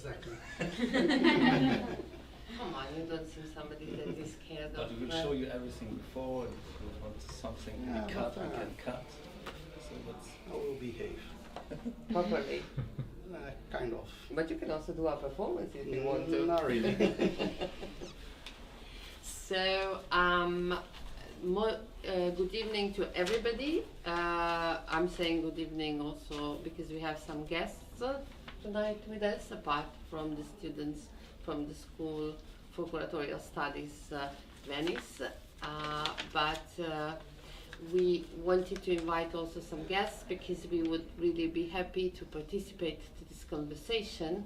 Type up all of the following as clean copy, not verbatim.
Exactly. Come on, you don't seem somebody that is scared But of. we will show you everything before, and if you want something to be cut, we can cut. So that's I will behave. Properly. Kind of. But you can also do a performance if you want to. Not really. So, good evening to everybody. I'm saying good evening also because we have some guests tonight with us, apart from the students from the School for Curatorial Studies Venice. But we wanted to invite also some guests because we would really be happy to participate to this conversation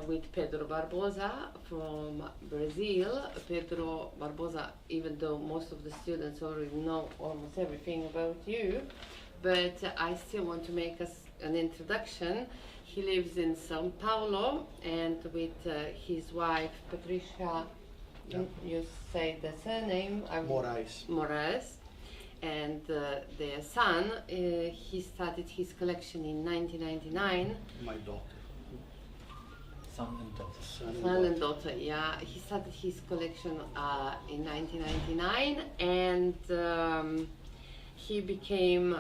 with Pedro Barbosa from Brazil. Pedro Barbosa, even though most of the students already know almost everything about you, but I still want to make us an introduction. He lives in São Paulo and with his wife Patricia, you say the surname? Moraes. And their son, he started his collection in 1999. My daughter. son and daughter. Son and daughter, yeah. He started his collection in 1999 and he became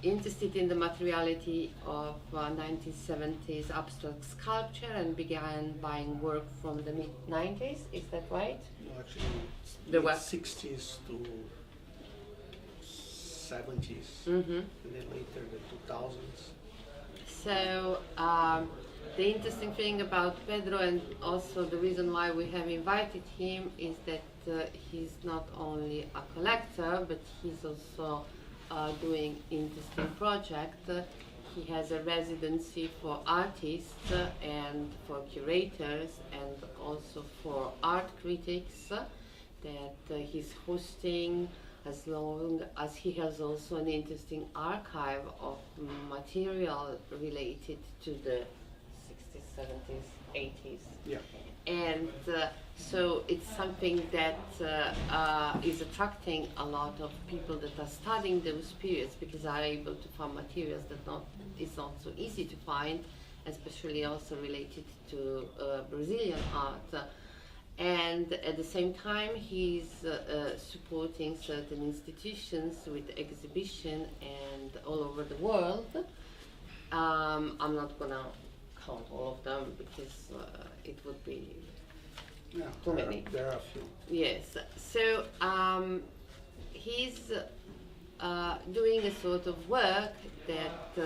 interested in the materiality of 1970s abstract sculpture and began buying work from the mid-90s, is that right? No, actually, The what? 60s to 70s, Mm-hmm. and then later the 2000s. So the interesting thing about Pedro, and also the reason why we have invited him, is that he's not only a collector, but he's also doing interesting projects. He has a residency for artists and for curators and also for art critics that he's hosting, as long as he has also an interesting archive of material related to the 60s, 70s, 80s. Yeah. And so it's something that is attracting a lot of people that are studying those periods, because are able to find materials that is not so easy to find, especially also related to Brazilian art. And at the same time, he's supporting certain institutions with exhibition and all over the world. I'm not gonna count all of them because it would be too many. There are a few. Yes. So he's doing a sort of work that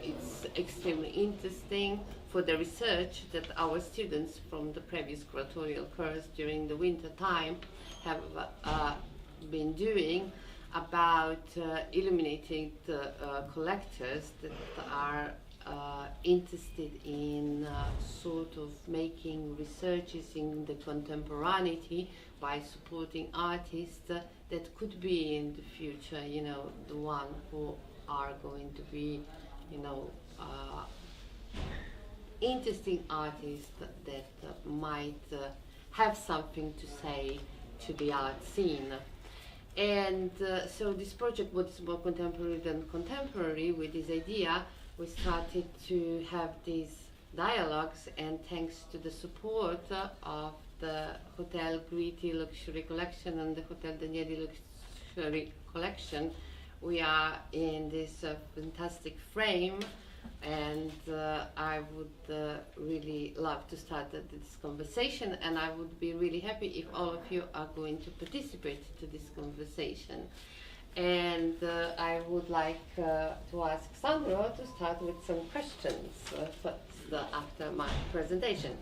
it's extremely interesting for the research that our students from the previous curatorial course during the winter time have been doing about illuminating collectors that are interested in sort of making researches in the contemporaneity by supporting artists that could be in the future, you know, the one who are going to be, you know, interesting artists that might have something to say to the art scene. And so this project was more contemporary than contemporary. With this idea, we started to have these dialogues, and thanks to the support of the Hotel Gritti Luxury Collection and the Hotel Danieli Luxury Collection, we are in this fantastic frame. And I would really love to start this conversation, and I would be really happy if all of you are going to participate to this conversation. And I would like to ask Sandro to start with some questions after my presentation.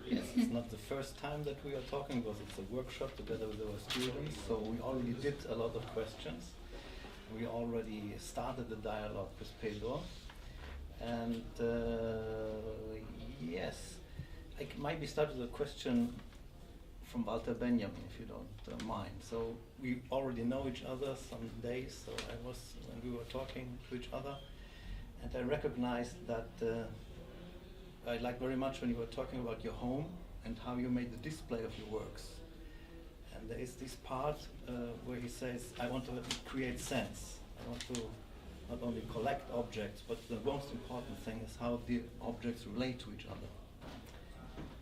Yes, it's not the first time that we are talking, because it's a workshop together with our students, so we already did a lot of questions. We already started the dialogue with Pedro. And yes, I maybe start with a question from Walter Benjamin, if you don't mind. So we already know each other some days, so when we were talking to each other, and I recognized that I like very much when you were talking about your home and how you made the display of your works. And there is this part where he says, I want to create sense. I want to not only collect objects, but the most important thing is how the objects relate to each other.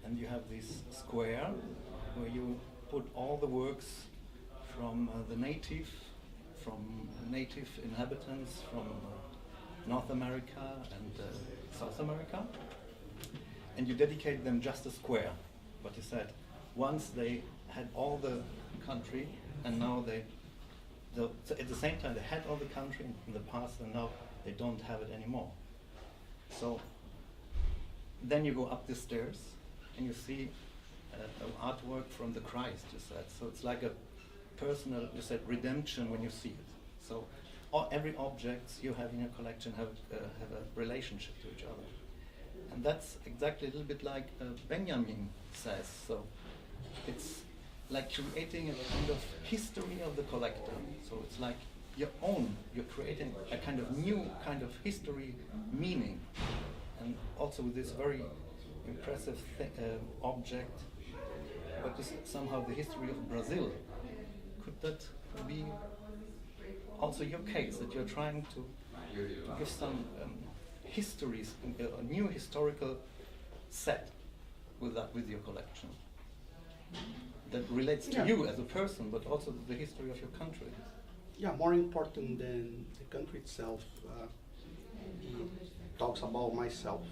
And you have this square where you put all the works from the native inhabitants from North America and South America, and you dedicate them just a square. But you said once they had all the country, and now so at the same time they had all the country in the past, and now they don't have it anymore. So then you go up the stairs and you see an artwork from the Christ, you said. So it's like a personal, you said, redemption when you see it. So every object you have in your collection have a relationship to each other. And that's exactly a little bit like Benjamin says. So it's like creating a kind of history of the collector. So it's like your own, you're creating a kind of new kind of history meaning. And also with this very impressive object, what is somehow the history of Brazil. Could that be also your case, that you're trying to give some histories, a new historical set with your collection that relates to you as a person, but also the history of your country? Yeah, more important than the country itself, it talks about myself.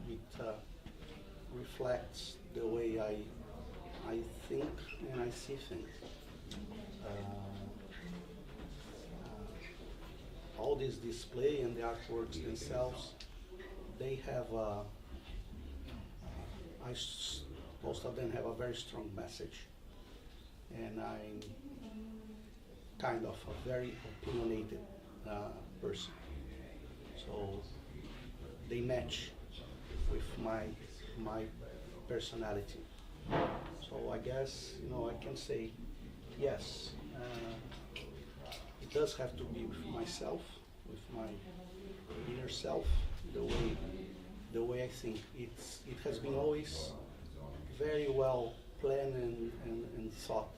It reflects the way I think and I see things. All this display and the artworks themselves, they have most of them have a very strong message, and I'm kind of a very opinionated person, so they match with my personality. So I guess, I can say yes. It does have to be with myself, with my inner self, the way I think. It has been always very well planned and thought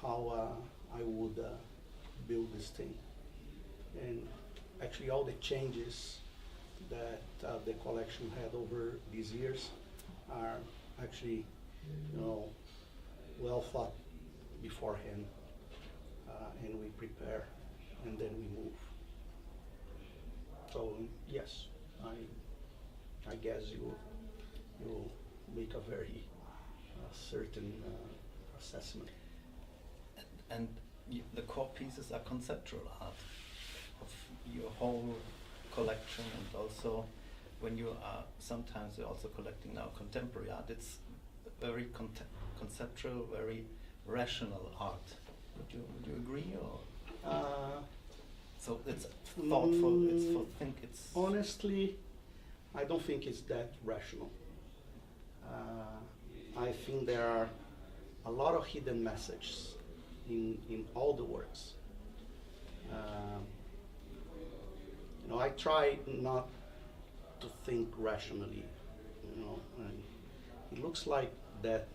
how I would build this thing. And actually all the changes that the collection had over these years are actually, well thought beforehand. And we prepare, and then we move. So yes, I guess you make a very certain assessment. And the core pieces are conceptual art of your whole collection, and also when you are sometimes you're also collecting now contemporary art. It's very conceptual, very rational art. Would you agree, or? So it's thoughtful. Honestly, I don't think it's that rational. I think there are a lot of hidden messages in all the works. I try not to think rationally. And it looks like that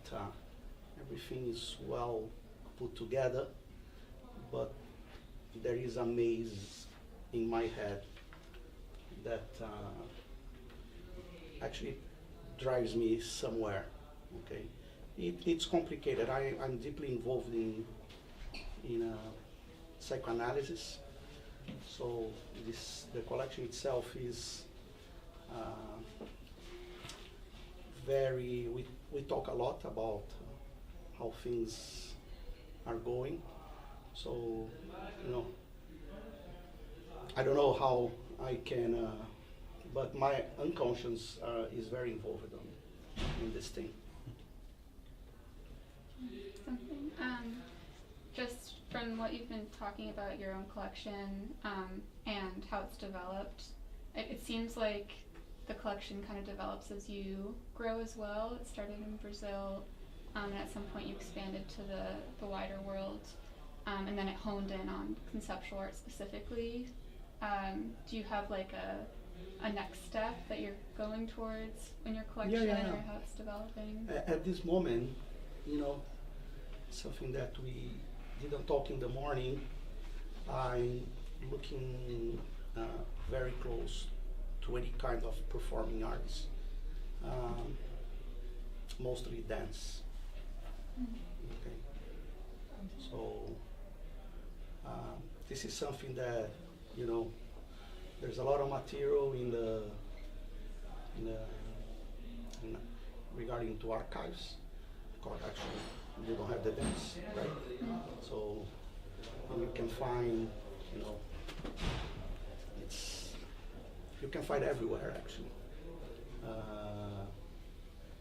everything is well put together, but there is a maze in my head that actually drives me somewhere. Okay, it's complicated. I'm deeply involved in psychoanalysis, so the collection itself is we talk a lot about how things are going. So, I don't know how I can, but my unconscious is very involved in this thing. Something, just from what you've been talking about your own collection and how it's developed, it seems like the collection kind of develops as you grow as well. It started in Brazil, and at some point you expanded to the wider world, and then it honed in on conceptual art specifically. Do you have like a next step that you're going towards in your collection, or how it's developing? At this moment, something that we didn't talk in the morning, I'm looking very close to any kind of performing arts, mostly dance. Okay. So this is something that, you know, there's a lot of material in the regarding to archives. Because actually, you don't have the dance, right? So and you can find, you know, you can find everywhere actually.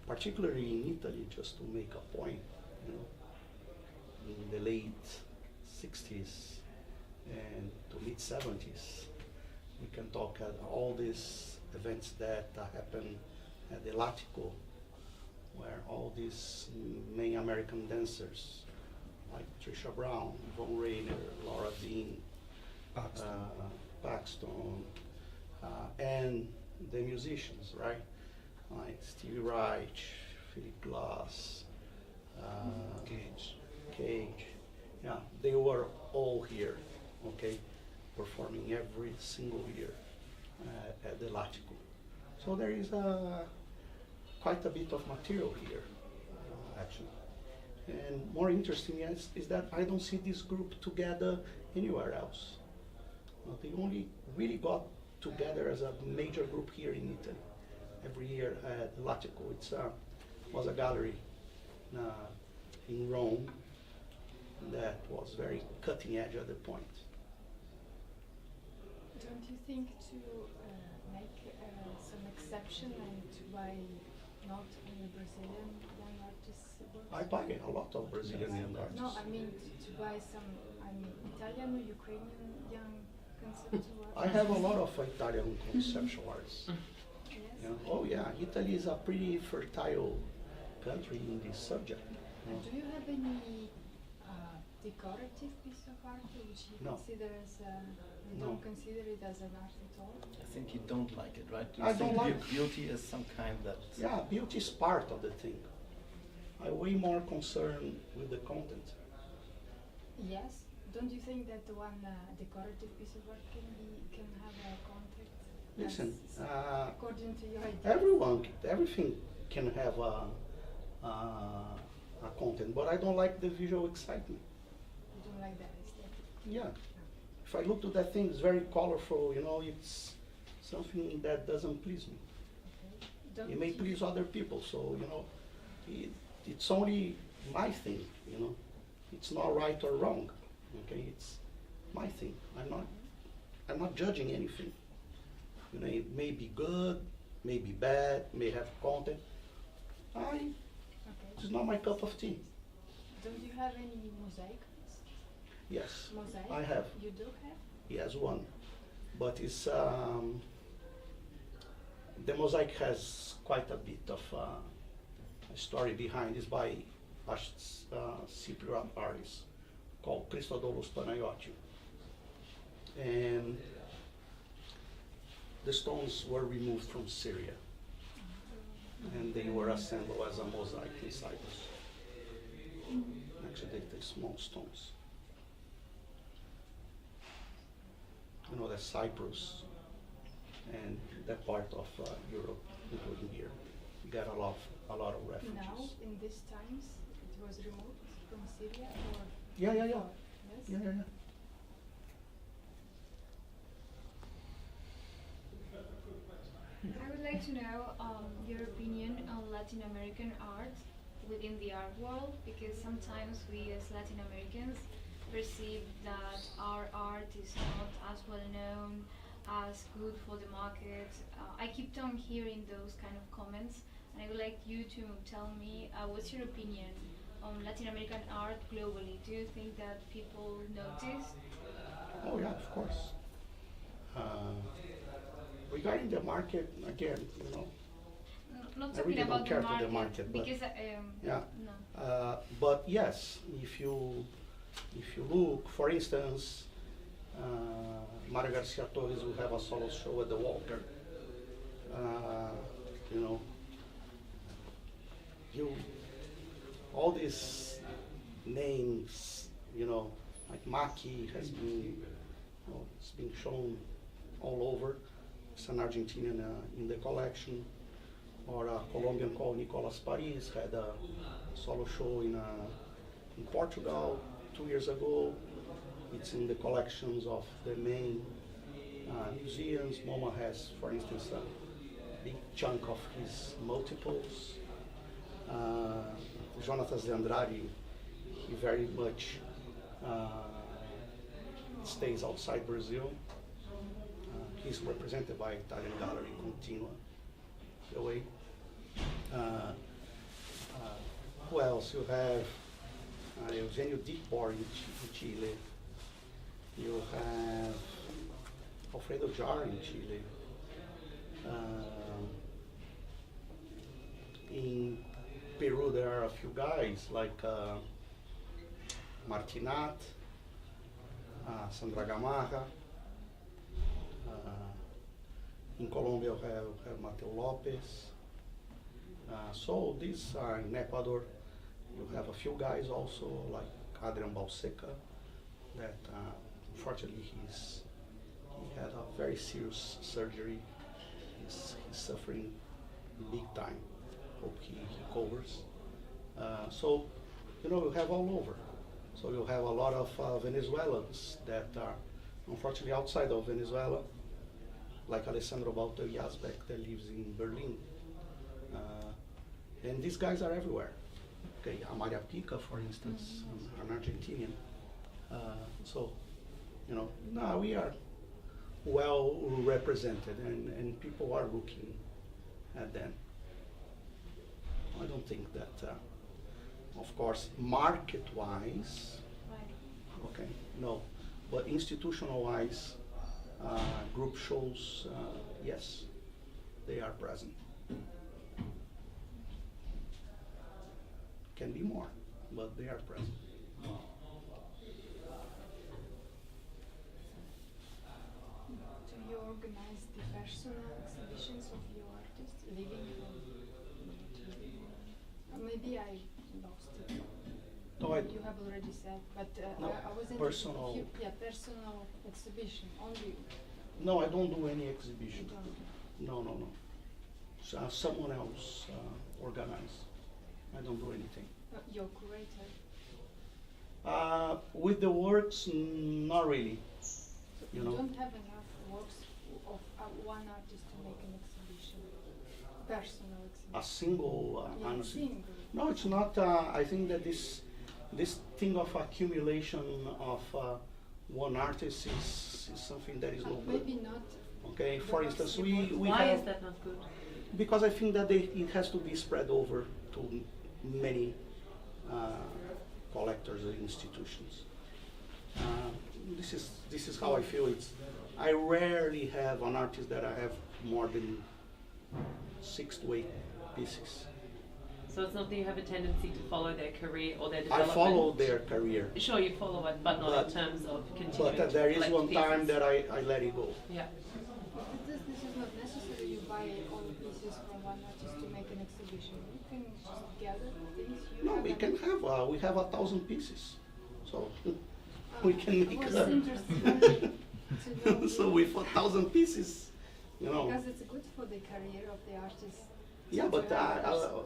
Particularly in Italy, just to make a point, you know, in the late 60s and to mid 70s, we can talk at all these events that happened at the Latico, where all these main American dancers like Trisha Brown, Von Rainer, Laura Dean, Paxton, and the musicians, right? Like Stevie Reich, Philip Glass, Cage. Yeah, they were all here, okay, performing every single year at the Latico. So there is quite a bit of material here, actually. And more interesting is that I don't see this group together anywhere else. They only really got together as a major group here in Italy. Every year at Latico, it was a gallery in Rome that was very cutting edge at the point. Don't you think to make some exception and to buy not only Brazilian young artists' works? I buy a lot of Brazilian young artists. No, I mean to buy some, Italian or Ukrainian young conceptual artists. I have a lot of Italian conceptual artists. Yes. You know, oh yeah, Italy is a pretty fertile country in this subject. And do you have any decorative piece of art which you No. consider as you No. don't consider it as an art at all? I think you don't like it, right? You I think don't like- beauty is some kind that. Yeah, beauty is part of the thing. I'm way more concerned with the content. Yes. Don't you think that one decorative piece of art can have a content? Listen, According to your idea. everything can have a content, but I don't like the visual excitement. You don't like that aesthetic. Yeah. If I look to that thing, it's very colorful, you know, it's something that doesn't please me. Okay. Don't It may you- please other people, so, you know, it's only my thing, you know. It's not right or wrong, okay? It's my thing. I'm not judging anything. You know, it may be good, may be bad, may have content. Okay. It's not my cup of tea. Don't you have any mosaic? Yes, Mosaic? I have. You do have? Yes, one. But it's, the mosaic has quite a bit of a story behind. It's by a Cypriot artist called Christodoulos Panayotou. And the stones were removed from Syria. And they were assembled as a mosaic in Cyprus. Actually, they're small stones. You know, that Cyprus and that part of Europe, including here, got a lot of refugees. Now, in these times, it was removed from Syria or? Yeah. before? Yes? Yeah. I would like to know your opinion on Latin American art within the art world, because sometimes we as Latin Americans perceive that our art is not as well known, as good for the market. I keep on hearing those kind of comments, and I would like you to tell me what's your opinion on Latin American art globally. Do you think that people notice? Oh yeah, of course. Regarding the market, again, you know, Not I talking really don't about care the for market, the market, but because yeah. no. But yes, if you look, for instance, Mario Garcia Torres will have a solo show at the Walker. You know, all these names, you know, like Maki has been, you know, it's been shown all over. It's an Argentinian in the collection. Or a Colombian called Nicolas Paris had a solo show in Portugal 2 years ago. It's in the collections of the main museums. MoMA has, for instance, a big chunk of his multiples. Jonathan de Andrade, he very much stays outside Brazil. He's represented by Italian Gallery Continua. Away. Who else? You have Eugenio Ditbor in Chile. You have Alfredo Jar in Chile. In Peru, there are a few guys like Martinat, Sandra Gamarra. In Colombia, you have Mateo Lopez. So these are in Ecuador. You have a few guys also like Adrian Balseca that unfortunately he had a very serious surgery. He's suffering big time. Hope he recovers. So you have all over. So you have a lot of Venezuelans that are unfortunately outside of Venezuela, like Alessandro Balto Yazbek that lives in Berlin. And these guys are everywhere. Okay, Amalia Pica, for instance, an Argentinian. So, now we are well represented and people are looking at them. I don't think that, of course, market-wise, okay, no, but institutional-wise, group shows, yes, they are present. Can be more, but they are present. Do you organize the personal exhibitions of your artists living maybe I lost it. No, You have already said, but No, I was interested personal- if you, personal exhibition only. No, I don't do any exhibition. You don't. No. So, someone else organize. I don't do anything. Your curator. With the works, not really. You You know. don't have enough works of one artist to make an exhibition, personal exhibition. A single. Yeah, single. No, it's not. I think that this thing of accumulation of one artist is something that is no good. Maybe not. Okay, the for works instance, you we want. we Why have, is that not good? because I think that it has to be spread over to many collectors and institutions. This is how I feel. I rarely have an artist that I have more than 6 to 8 pieces. So it's not that you have a tendency to follow their career or their I development? follow their career, Sure, you follow it, but not But- in terms of continuing but to there is collect one time pieces. that I let it go. Yeah. But this is not necessary. You buy all the pieces from one artist to make an exhibition. You can just gather things. You No, have we a- can have we have 1,000 pieces, so we can make I was a- interested to know so with 1,000 pieces, because it's good for the career of the artist. Yeah, to but have others.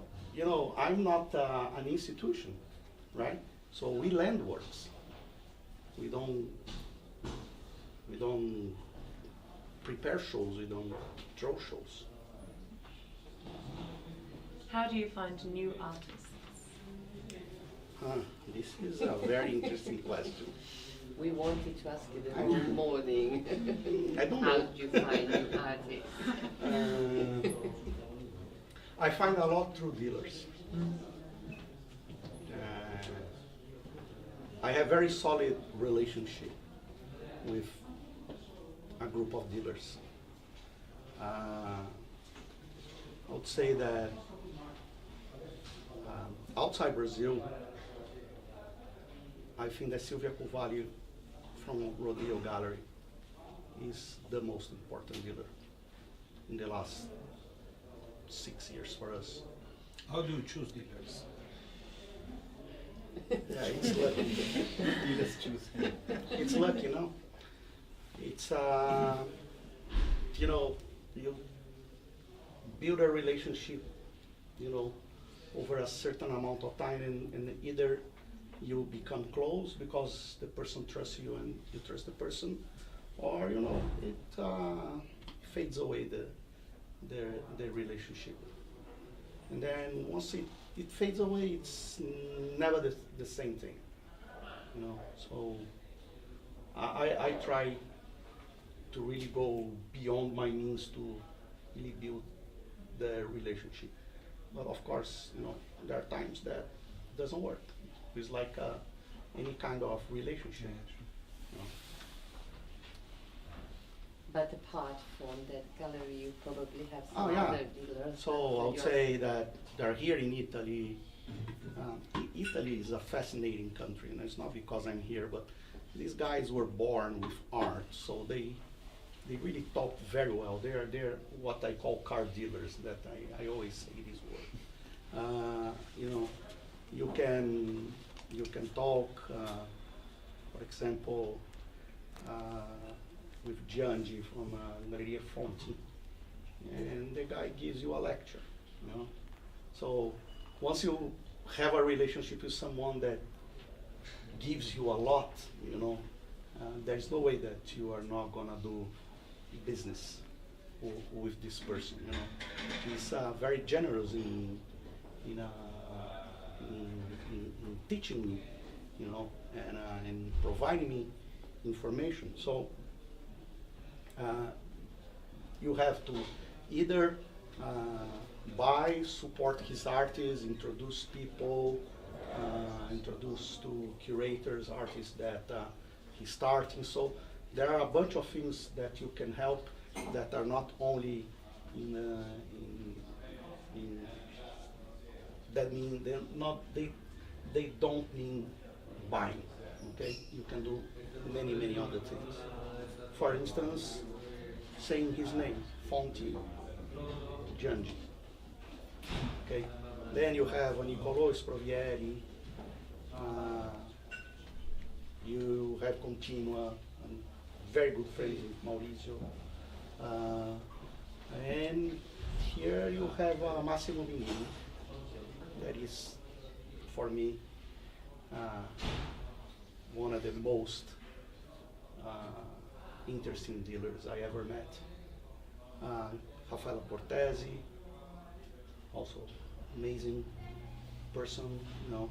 I'm not an institution, right? So we lend works. We don't prepare shows. We don't throw shows. How do you find new artists? This is a very interesting question. We wanted to ask you the I whole don't- morning. I don't How know. did you find new artists? I find a lot through dealers. I have very solid relationship with a group of dealers. I would say that outside Brazil, I think that Silvia Covalli from Rodeo Gallery is the most important dealer in the last 6 years for us. How do you choose dealers? Yeah, it's lucky. Dealers choose him. It's lucky, no? It's you know, you build a relationship, you know, over a certain amount of time, and either you become close because the person trusts you and you trust the person, or you know, it fades away the relationship. And then once it fades away, it's never the same thing, you know. So I try to really go beyond my means to really build the relationship. But of course, you know, there are times that doesn't work. It's like any kind of relationship. You know. But apart from that gallery, you probably have Oh, some yeah. other dealers. So I would say that they're here in Italy. Italy is a fascinating country, and it's not because I'm here, but these guys were born with art, so they really talk very well. They're what I call car dealers. That I always say this word. You know, you can talk, for example, with Giangi from Maria Fonti, and the guy gives you a lecture, you know. So once you have a relationship with someone that gives you a lot, you know, there's no way that you are not gonna do business with this person, you know. He's very generous in teaching me, you know, and providing me information. So you have to either buy, support his artists, introduce people, introduce to curators, artists that he's starting. So there are a bunch of things that you can help that are not only in that mean they don't mean buying. Okay, you can do many other things. For instance, saying his name, Fonti Giangi. Okay, then you have Niccolò Sprovieri, you have Continua, very good friends with Maurizio, and here you have Massimo Vignini. That is, for me, one of the most interesting dealers I ever met. Raffaella Cortesi, also amazing person, you know.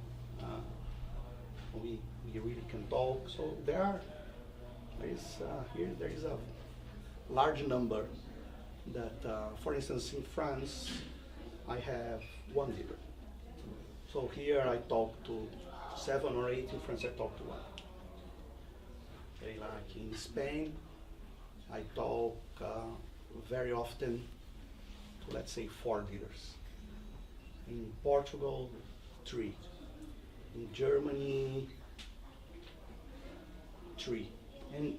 We really can talk. So there is a large number that, for instance, in France, I have one dealer. So here I talk to 7 or 8, in France I talk to 1. Okay, like in Spain, I talk very often to, let's say, 4 dealers. In Portugal, 3. In Germany, 3. And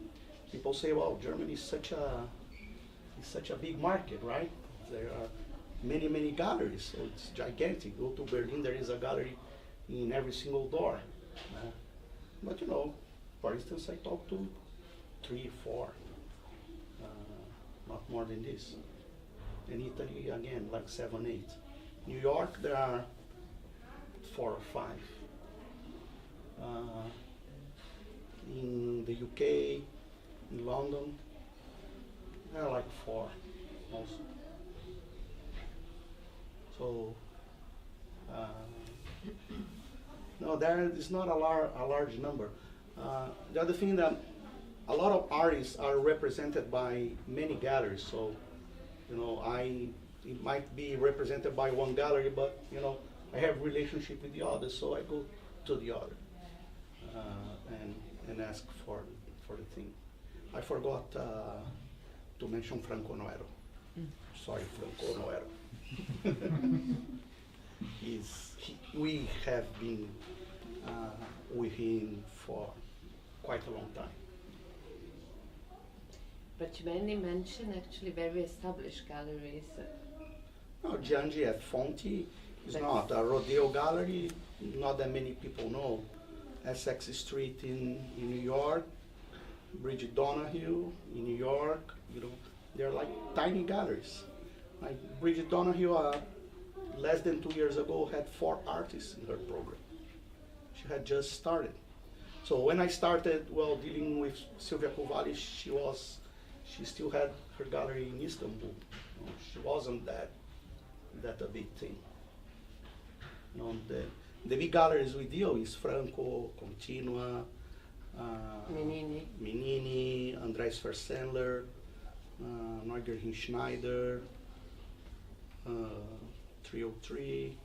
people say, well, Germany is such a big market, right? There are many galleries, so it's gigantic. Go to Berlin, there is a gallery in every single door. But you know, for instance, I talk to 3, 4, not more than this. In Italy, again, like 7, 8. New York, there are 4 or 5. In the UK, in London, there are like 4 also. So, no, there is not a large number. The other thing that a lot of artists are represented by many galleries. So, you know, it might be represented by one gallery, but you know, I have relationship with the others, so I go to the other and ask for the thing. I forgot to mention Franco Noero. Sorry, Franco Noero. We have been with him for quite a long time. But you mainly mention actually very established galleries. No, Giangi at Fonti is not. A Rodeo Gallery, not that many people know. Essex Street in New York, Bridget Donahue in New York, you know, they're like tiny galleries. Like Bridget Donahue, less than 2 years ago, had 4 artists in her program. She had just started. So when I started, well, dealing with Silvia Kovalis, she still had her gallery in Istanbul. You know, she wasn't that a big thing. You know, the big galleries we deal is Franco, Continua, Menini, Andrés Versendler, Neugerhin Schneider, 303.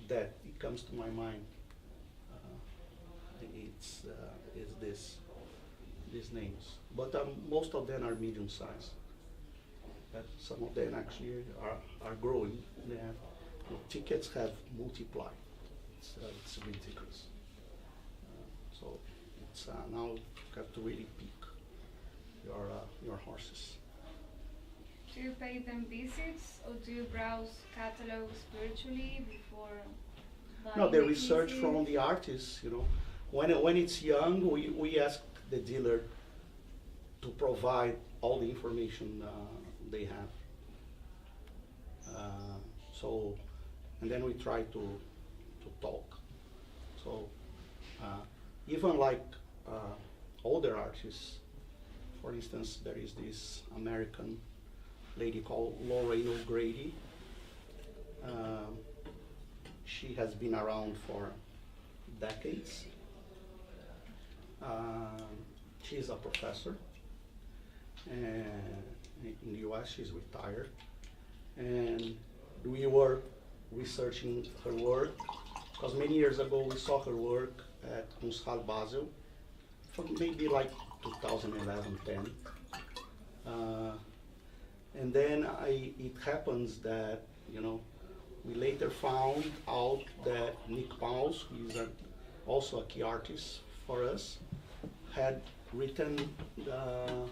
That it comes to my mind. It's these names, but most of them are medium size. But some of them actually are growing. They have, tickets have multiplied. It's ridiculous. So it's now you have to really pick your horses. Do you pay them visits or do you browse catalogs virtually before buying No, the the research pieces? from the artists, when it's young, we ask the dealer to provide all the information they have. And then we try to talk. So even like older artists, for instance, there is this American lady called LOreal Grady. She has been around for decades. She's a professor, and in the US she's retired. And we were researching her work, because many years ago we saw her work at Kunsthalle Basel, from maybe like 2011, 10. And then it happens that, we later found out that Nick Pauls, who is also a key artist for us, had written the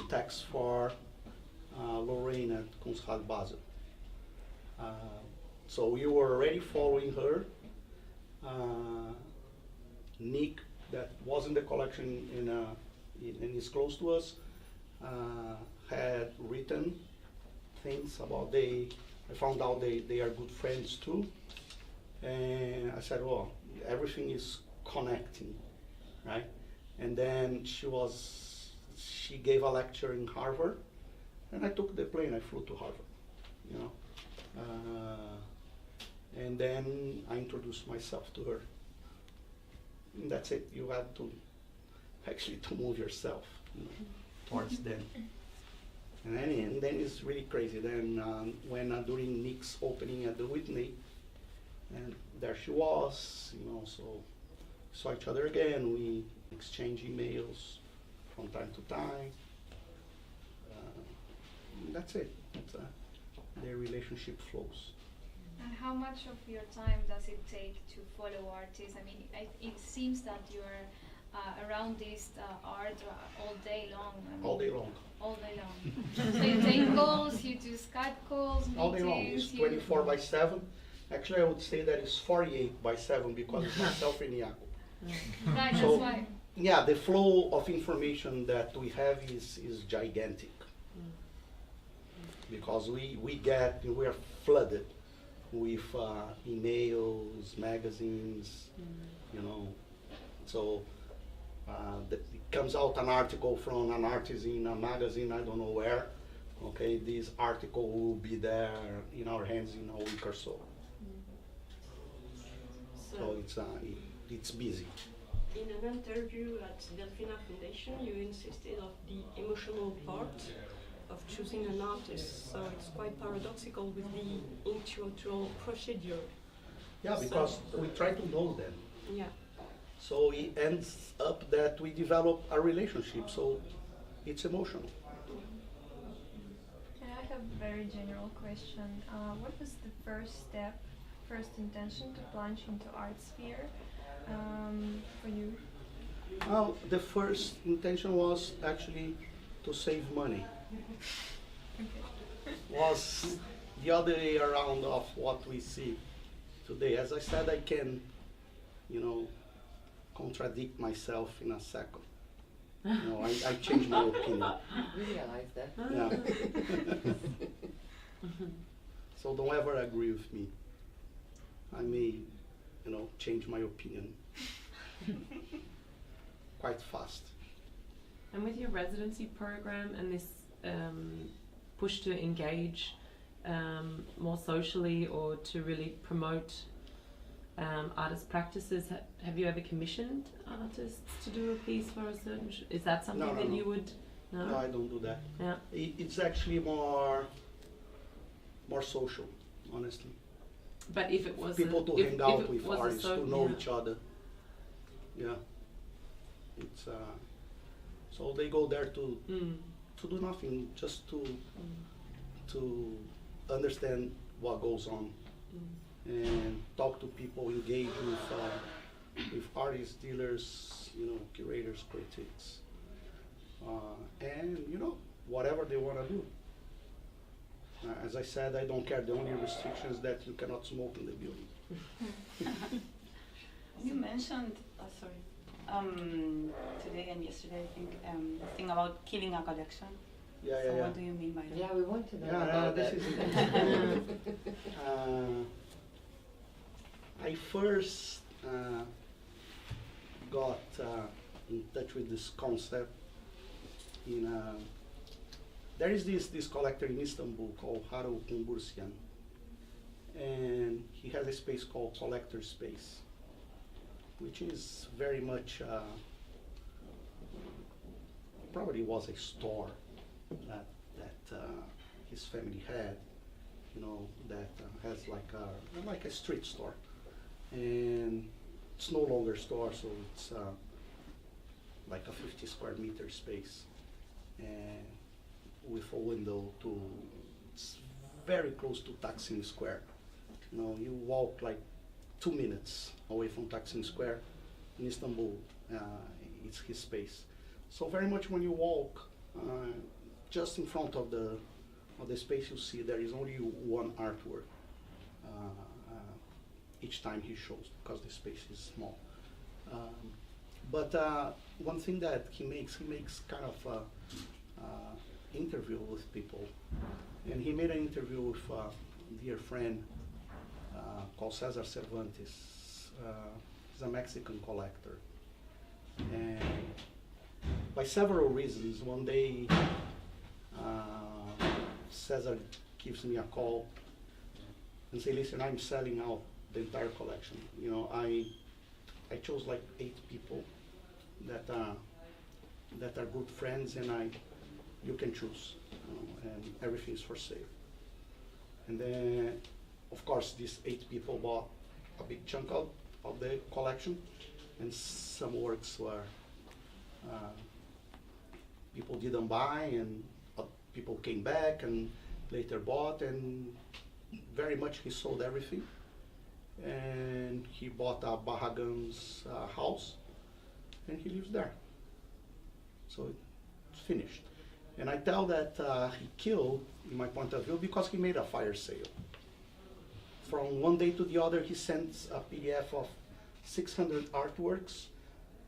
text for Lorraine at Kunsthalle Basel. So we were already following her. Nick, that was in the collection and is close to us, had written things about I found out they are good friends too. And I said, well, everything is connecting, right? And then she gave a lecture in Harvard, and I took the plane, I flew to Harvard, and then I introduced myself to her. And that's it, you have to actually to move yourself towards them. And then it's really crazy. Then when during Nick's opening at the Whitney, and there she was, so saw each other again. We exchanged emails from time to time. That's it. Their relationship flows. And how much of your time does it take to follow artists? I mean, it seems that you're around this art all day long. All day long. All day long. So you take calls, you do Skype calls, meetings. All day long. It's 24/7. Actually, I would say that it's 48/7 because it's myself and Jaco. Right, So, that's why. Yeah, the flow of information that we have is gigantic. Because we are flooded with emails, magazines, So it comes out an article from an artist in a magazine, I don't know where. Okay, this article will be there in our hands in a week or so. So it's busy. In an interview at Delfina Foundation, you insisted on the emotional part of choosing an artist. So it's quite paradoxical with the intellectual procedure. Yeah, because we try to know them. Yeah. So it ends up that we develop a relationship. So it's emotional. I have a very general question. What was the first intention to plunge into art sphere for you? Well, the first intention was actually to save money. Was the other way around of what we see today. As I said, I can contradict myself in a second. I change my opinion. You realize that? Yeah. So don't ever agree with me. I may, change my opinion quite fast. And with your residency program and this push to engage more socially or to really promote artist practices, have you ever commissioned artists to do a piece for a certain? Is that something that you would? No, I don't do that. Yeah. It's actually more social, honestly. But if it was people to hang out with artists, to know each other. Yeah. It's so they go there to do nothing, just to understand what goes on and talk to people, engage with artists, dealers, curators, critics, and whatever they want to do. As I said, I don't care. The only restriction is that you cannot smoke in the building. You mentioned, today and yesterday, I think, the thing about killing a collection. Yeah. What do you mean by that? Yeah, we want to know Yeah, about this that. is interesting. I first got in touch with this concept there is this collector in Istanbul called Haru Kumbursian, and he has a space called Collector Space, which is very much probably was a store that his family had, that has like a street store, and it's no longer a store, so it's like a 50 square meter space, and with a window to, it's very close to Taksim Square. You walk like 2 minutes away from Taksim Square. In Istanbul, it's his space. So very much when you walk, just in front of the space, you see there is only one artwork each time he shows, because the space is small. But one thing that he makes kind of interview with people, and he made an interview with a dear friend called Cesar Cervantes. He's a Mexican collector, and by several reasons, one day Cesar gives me a call and say, listen, I'm selling out the entire collection. I chose like 8 people that are good friends, and you can choose, and everything's for sale. And then, of course, these 8 people bought a big chunk of the collection, and some works were people didn't buy, and people came back and later bought, and very much he sold everything. And he bought a Barragan's house, and he lives there. So it's finished. And I tell that he killed, in my point of view, because he made a fire sale. From one day to the other, he sends a PDF of 600 artworks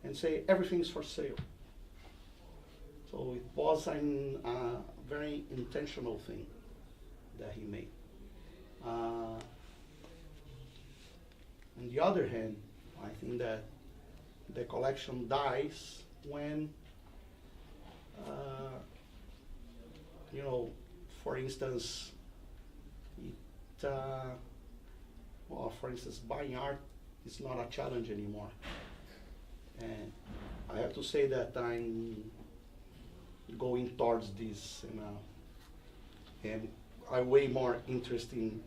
and say everything is for sale. So it was a very intentional thing that he made. On the other hand, I think that the collection dies when, for instance, for instance, buying art is not a challenge anymore. And I have to say that I'm going towards this, and I'm way more interested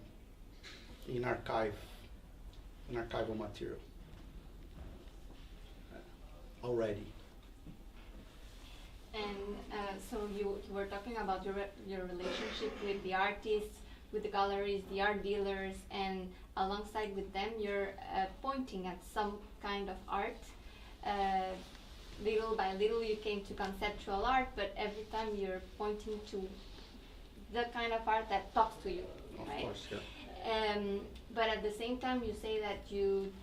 in archival material already. And so you were talking about your relationship with the artists, with the galleries, the art dealers, and alongside with them you're pointing at some kind of art. Little by little you came to conceptual art, but every time you're pointing to the kind of art that talks to you, right? Of course, yeah. But at the same time you say that you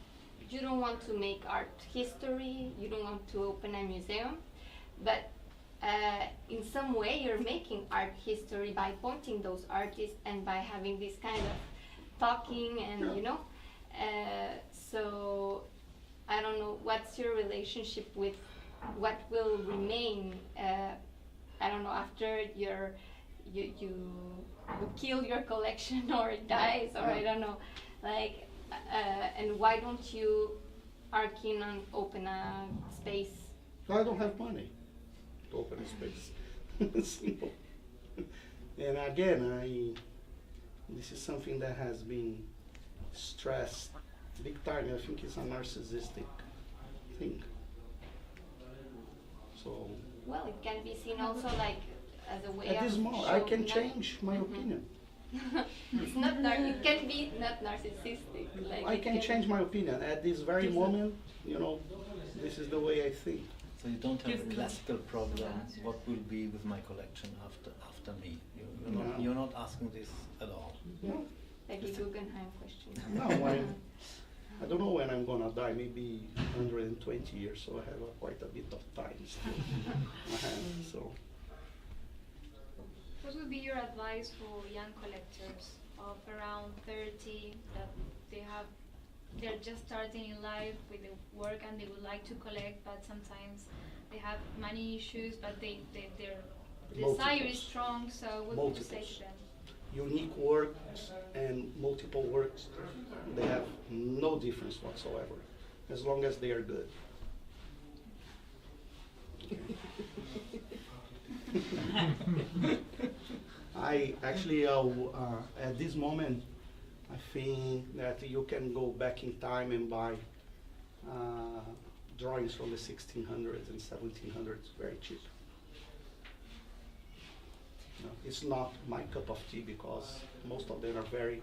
you don't want to make art history, you don't want to open a museum, but in some way you're making art history by pointing those artists and by having this kind of talking and you know. So I don't know, what's your relationship with what will remain, I don't know, after you kill your collection or it dies, or I don't know, like, and why don't you are keen on open a space? I don't have money to open a space. Simple. And again, this is something that has been stressed big time. I think it's a narcissistic thing. So. Well, it can be seen also like as a way at of. this moment, I can change my opinion. It's not. It can be not narcissistic. Like I can change my opinion at this very moment. You know, this is the way I think. So you don't have a classical problem. What will be with my collection after me? You're not asking this at all. No. Like a Guggenheim question. No, I don't know when I'm gonna die. Maybe 120 years, so I have quite a bit of time still. So. What would be your advice for young collectors of around 30 that they're just starting in life with the work and they would like to collect, but sometimes they have money issues, but their desire is strong, so what would you say to them? Unique works and multiple works, they have no difference whatsoever, as long as they are good. I actually, at this moment, I think that you can go back in time and buy drawings from the 1600s and 1700s very cheap. No, it's not my cup of tea because most of them are very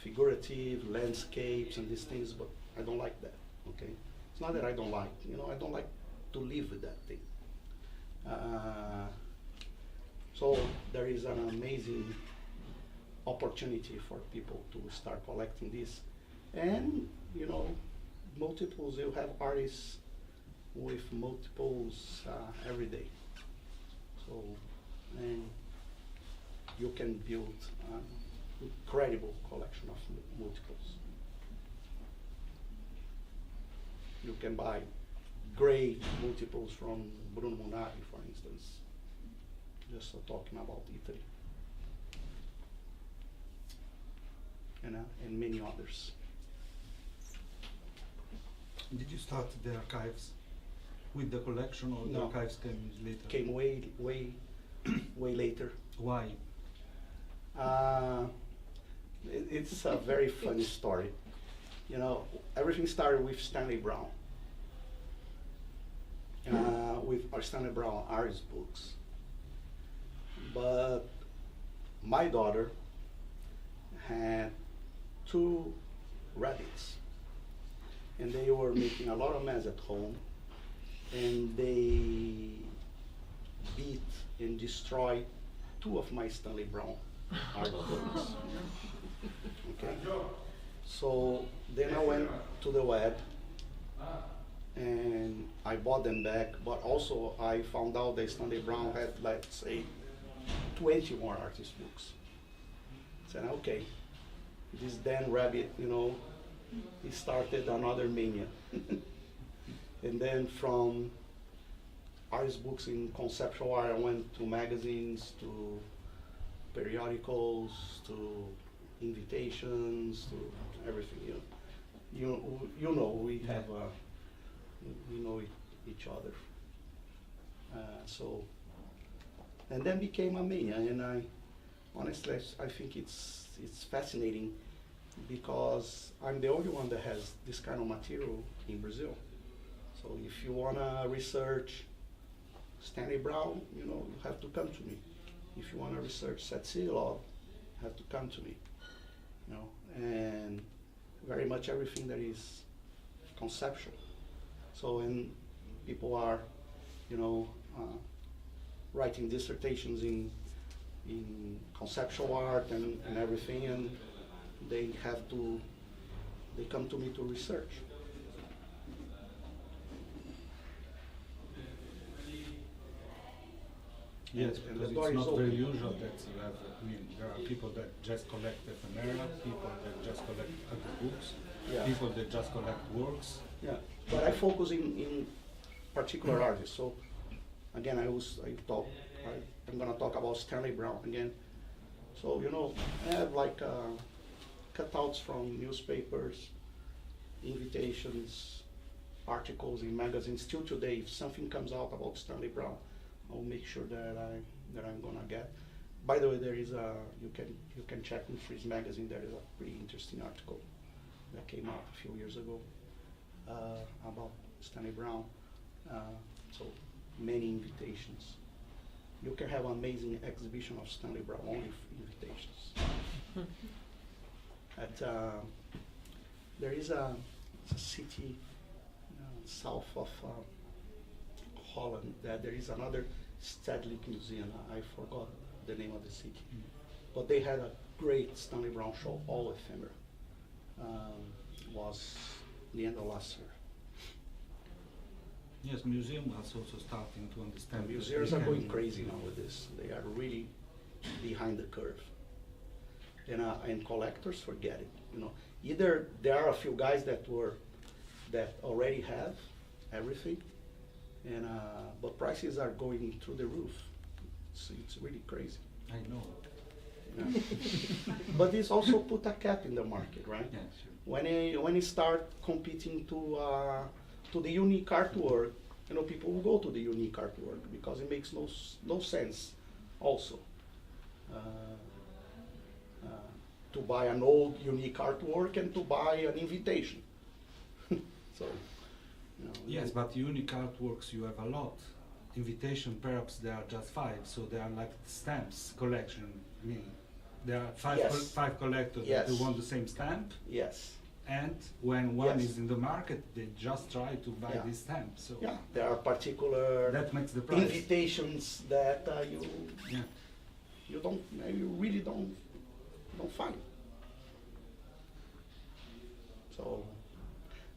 figurative, landscapes and these things, but I don't like that, okay? It's not that I don't like, I don't like to live with that thing. So there is an amazing opportunity for people to start collecting this. And, multiples, you have artists with multiples every day. So, and you can build an incredible collection of multiples. You can buy great multiples from Bruno Munari, for instance, just talking about Italy, and many others. Did you start the archives with the collection, or the No. archives came later? Came way later. Why? It's a very funny story. Everything started with Stanley Brown. With our Stanley Brown artist books. But my daughter had 2 rabbits, and they were making a lot of mess at home, and they beat and destroyed 2 of my Stanley Brown art books. Okay. So then I went to the web and I bought them back, but also I found out that Stanley Brown had, let's say, 20 more artist books. I said, okay, this Dan Rabbit, he started another mania. And then from artist books in conceptual art, I went to magazines, to periodicals, to invitations, to everything. We have we know each other. So, and then became a mania, and I honestly I think it's fascinating because I'm the only one that has this kind of material in Brazil. So if you wanna research Stanley Brown, you have to come to me. If you wanna research Satsila, you have to come to me. And very much everything that is conceptual. So when people are, writing dissertations in conceptual art and everything, and they have to they come to me to research. Yes, And because the door it's is not very open. usual that you have, I mean, there are people that just collect ephemera, people that just collect other books, Yeah. people that just collect works. Yeah, but I focus in particular artists. So again, I'm gonna talk about Stanley Brown again. So I have like cutouts from newspapers, invitations, articles in magazines. Still today, if something comes out about Stanley Brown, I'll make sure that I'm gonna get. By the way, there is you can check in Freeze magazine. There is a pretty interesting article that came out a few years ago about Stanley Brown. So many invitations. You can have an amazing exhibition of Stanley Brown, only invitations. There is a city south of Holland that there is another Stedelijk Museum. I forgot the name of the city, but they had a great Stanley Brown show, all ephemera. Was the end of last year. Yes, museum was also starting to understand. And that museums we are can- going crazy now with this. They are really behind the curve. And collectors forget it. Either there are a few guys that already have everything, but prices are going through the roof. It's really crazy. I know. Yeah. But this also put a cap in the market, right? Yeah, sure. When it start competing to the unique artwork, people will go to the unique artwork because it makes no sense also to buy an old unique artwork and to buy an invitation. So, Yes, but unique artworks you have a lot. Invitation, perhaps there are just 5, so they are like stamps collection. I mean, there are 5 Yes. 5 collectors Yes. who want the same stamp, yes. and when one Yes. is in the market, they just try to buy Yeah. this stamp. So Yeah, there are particular that makes the price. invitations that Yeah. you really don't find. So,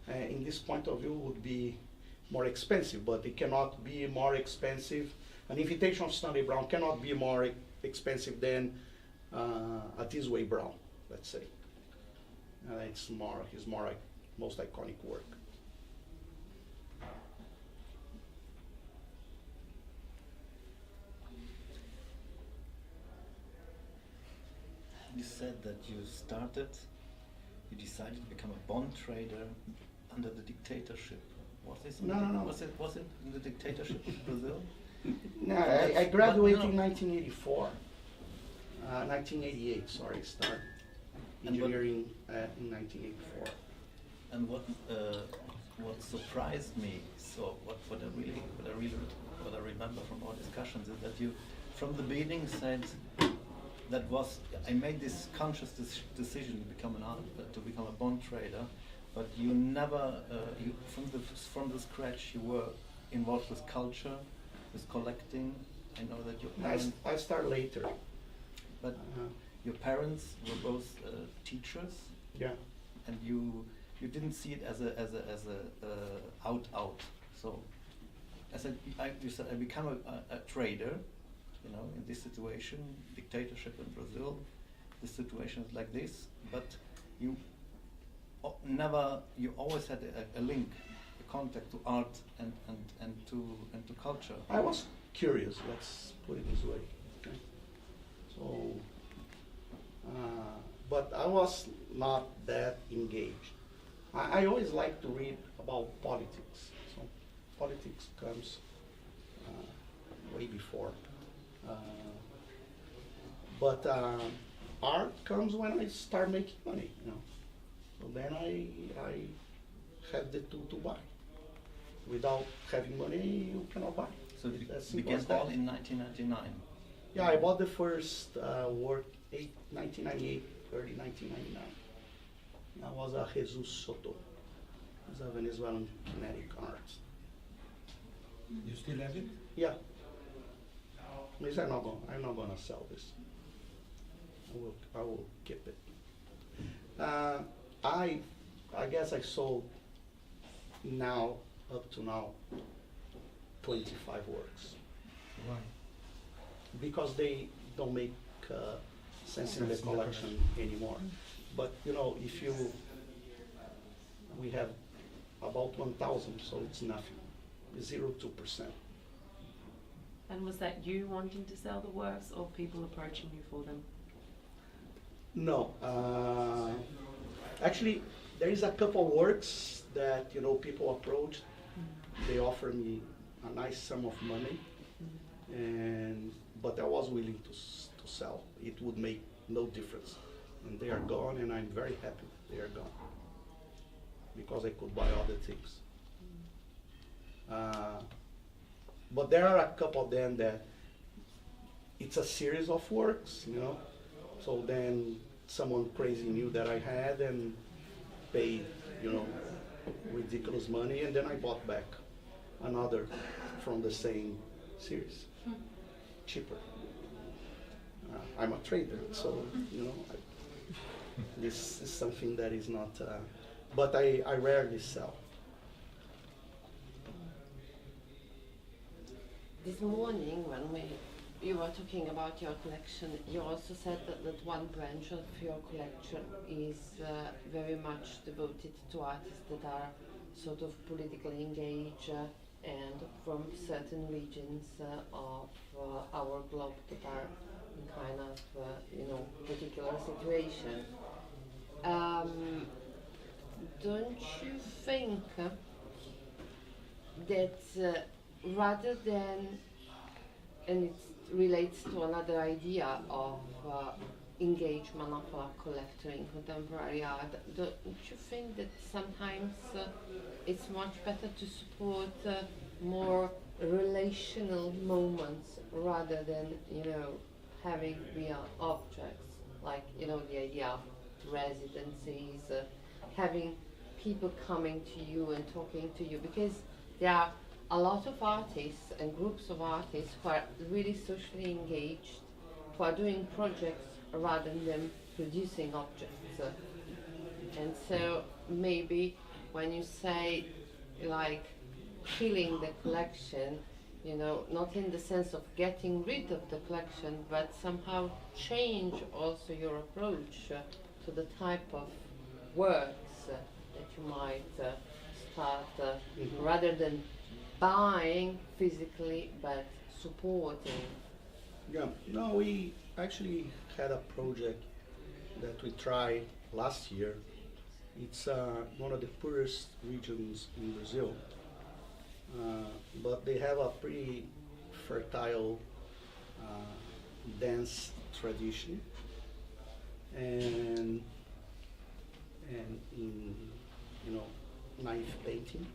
in this point of view, would be more expensive, but it cannot be more expensive. An invitation of Stanley Brown cannot be more expensive than a This Way Brown, let's say. It's his most iconic work. You said that you decided to become a bond trader under the dictatorship. Was this No. Was it in the dictatorship of Brazil? No, I graduated in 1984. 1988, sorry, start And what- engineering in 1984. And what surprised me, so what I remember from our discussions is that you, from the beginning, said I made this conscious decision to become to become a bond trader, but you never, from the scratch, you were involved with culture, with collecting. I know that your parents, I start later. but your parents were both teachers, Yeah. and you didn't see it as a out. So, you said I become a trader. In this situation, dictatorship in Brazil, the situation is like this, but you always had a link, a contact to art and to culture. I was curious, let's put it this way. Okay? So, but I was not that engaged. I always like to read about politics. So politics comes way before. But art comes when I start making money, So then I have the tool to buy. Without having money, you cannot buy. So It's it as simple began as that. all in 1999. Yeah, I bought the first work 1998, early 1999. That was a Jesus Soto. It's a Venezuelan kinetic art. You still have it? Yeah. Because I'm not gonna sell this. I will keep it. I I guess I sold now, up to now, 25 works. Why? Because they don't make sense in the collection anymore. But you know, if you, we have about 1,000, so it's nothing, 0.2%. And was that you wanting to sell the works or people approaching you for them? No, actually, there is a couple works that, you know, people approached. They offered me a nice sum of money, and but I was willing to sell. It would make no difference, and they are gone, and I'm very happy they are gone because I could buy other things. But there are a couple of them that it's a series of works, you know. So then someone crazy knew that I had and paid, you know, ridiculous money, and then I bought back another from the same series, cheaper. I'm a trader, so you know, this is something that is not. But I rarely sell. This morning, when you were talking about your collection, you also said that one branch of your collection is very much devoted to artists that are sort of politically engaged and from certain regions of our globe that are in kind of, you know, particular situation. Don't you think that rather than, and it relates to another idea of engagement of a collector in contemporary art, don't you think that sometimes it's much better to support more relational moments rather than, you know, having via objects, like, you know, the idea of residencies, having people coming to you and talking to you, because there are a lot of artists and groups of artists who are really socially engaged, who are doing projects rather than producing objects. And so maybe when you say like killing the collection, you know, not in the sense of getting rid of the collection, but somehow change also your approach to the type of works that you might start rather than buying physically but supporting. Yeah, no, we actually had a project that we tried last year. It's one of the poorest regions in Brazil, but they have a pretty fertile dance tradition, and in, you know, knife painting.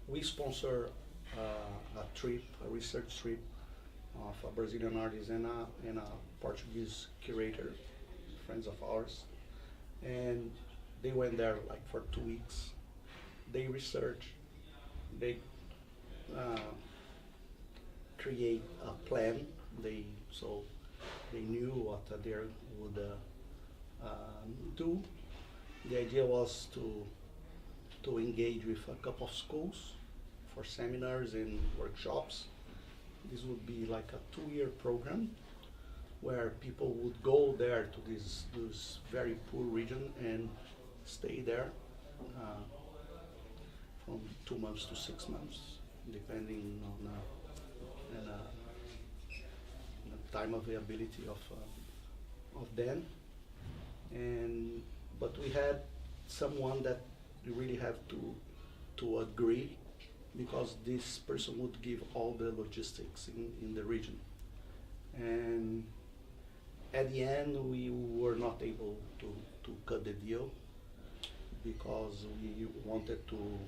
We sponsor a trip, a research trip of a Brazilian artist and a Portuguese curator, friends of ours. And they went there like for 2 weeks. They research, they create a plan. So they knew what they would do. The idea was to engage with a couple of schools for seminars and workshops. This would be like a 2-year program where people would go there to this very poor region and stay there from 2 months to 6 months, depending on the time availability of them. But we had someone that you really have to agree, because this person would give all the logistics in the region. And at the end, we were not able to cut the deal because we wanted to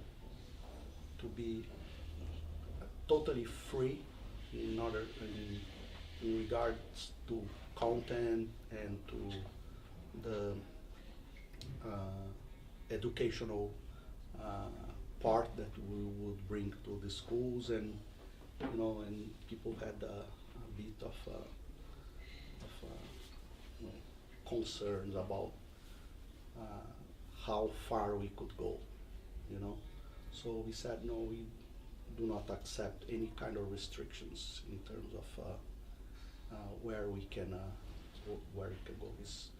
be totally free in regards to content and to the educational part that we would bring to the schools, and you know, and people had a bit of you know, concerns about how far we could go, you know. So we said, no, we do not accept any kind of restrictions in terms of where we can go. It's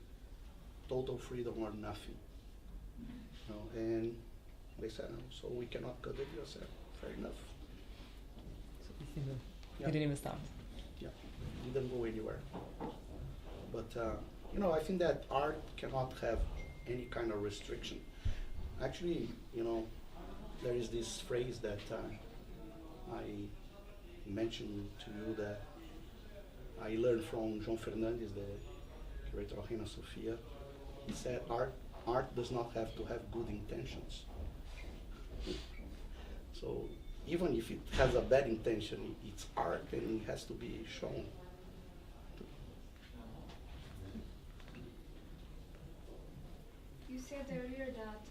total freedom or nothing. You know, and they said, no, so we cannot cut the video. I said, fair enough. You didn't even stop. Yeah, didn't go anywhere. But you know, I think that art cannot have any kind of restriction. Actually, you know, there is this phrase that I mentioned to you that I learned from João Fernandes, the curator of Reina Sofia. He said art does not have to have good intentions. So even if it has a bad intention, it's art and it has to be shown. You said earlier that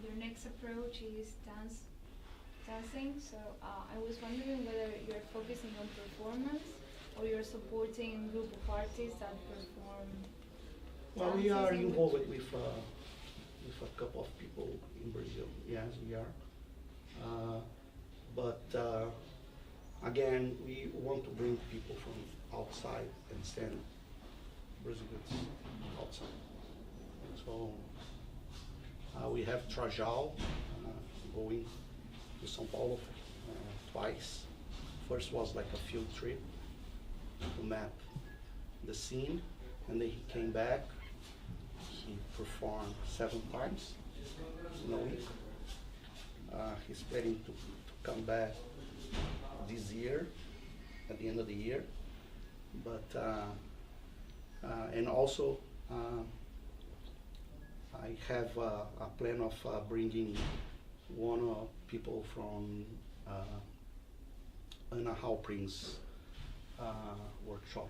your next approach is dancing. So I was wondering whether you're focusing on performance or you're supporting a group of artists that perform. Well, we are involved with a couple of people in Brazil. Yes, we are. But again, we want to bring people from outside and stand Brazilians outside. So we have Trajal going to São Paulo twice. First was like a field trip to map the scene, and then he came back. He performed 7 times in a week. He's planning to come back this year, at the end of the year. But and also I have a plan of bringing one of people from Anna Halpring's workshop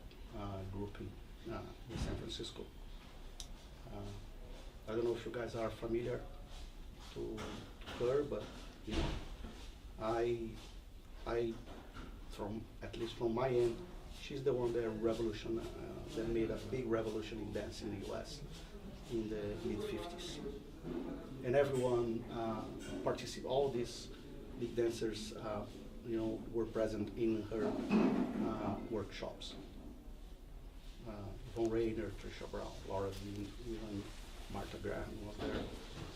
group in San Francisco. I don't know if you guys are familiar to her, but you know, I from at least from my end, she's the one that that made a big revolution in dance in the U.S. in the mid-50s, and everyone participated. All these big dancers, you know, were present in her workshops. Von Rainer, Trisha Brown, Laura Dean, even Martha Graham was there.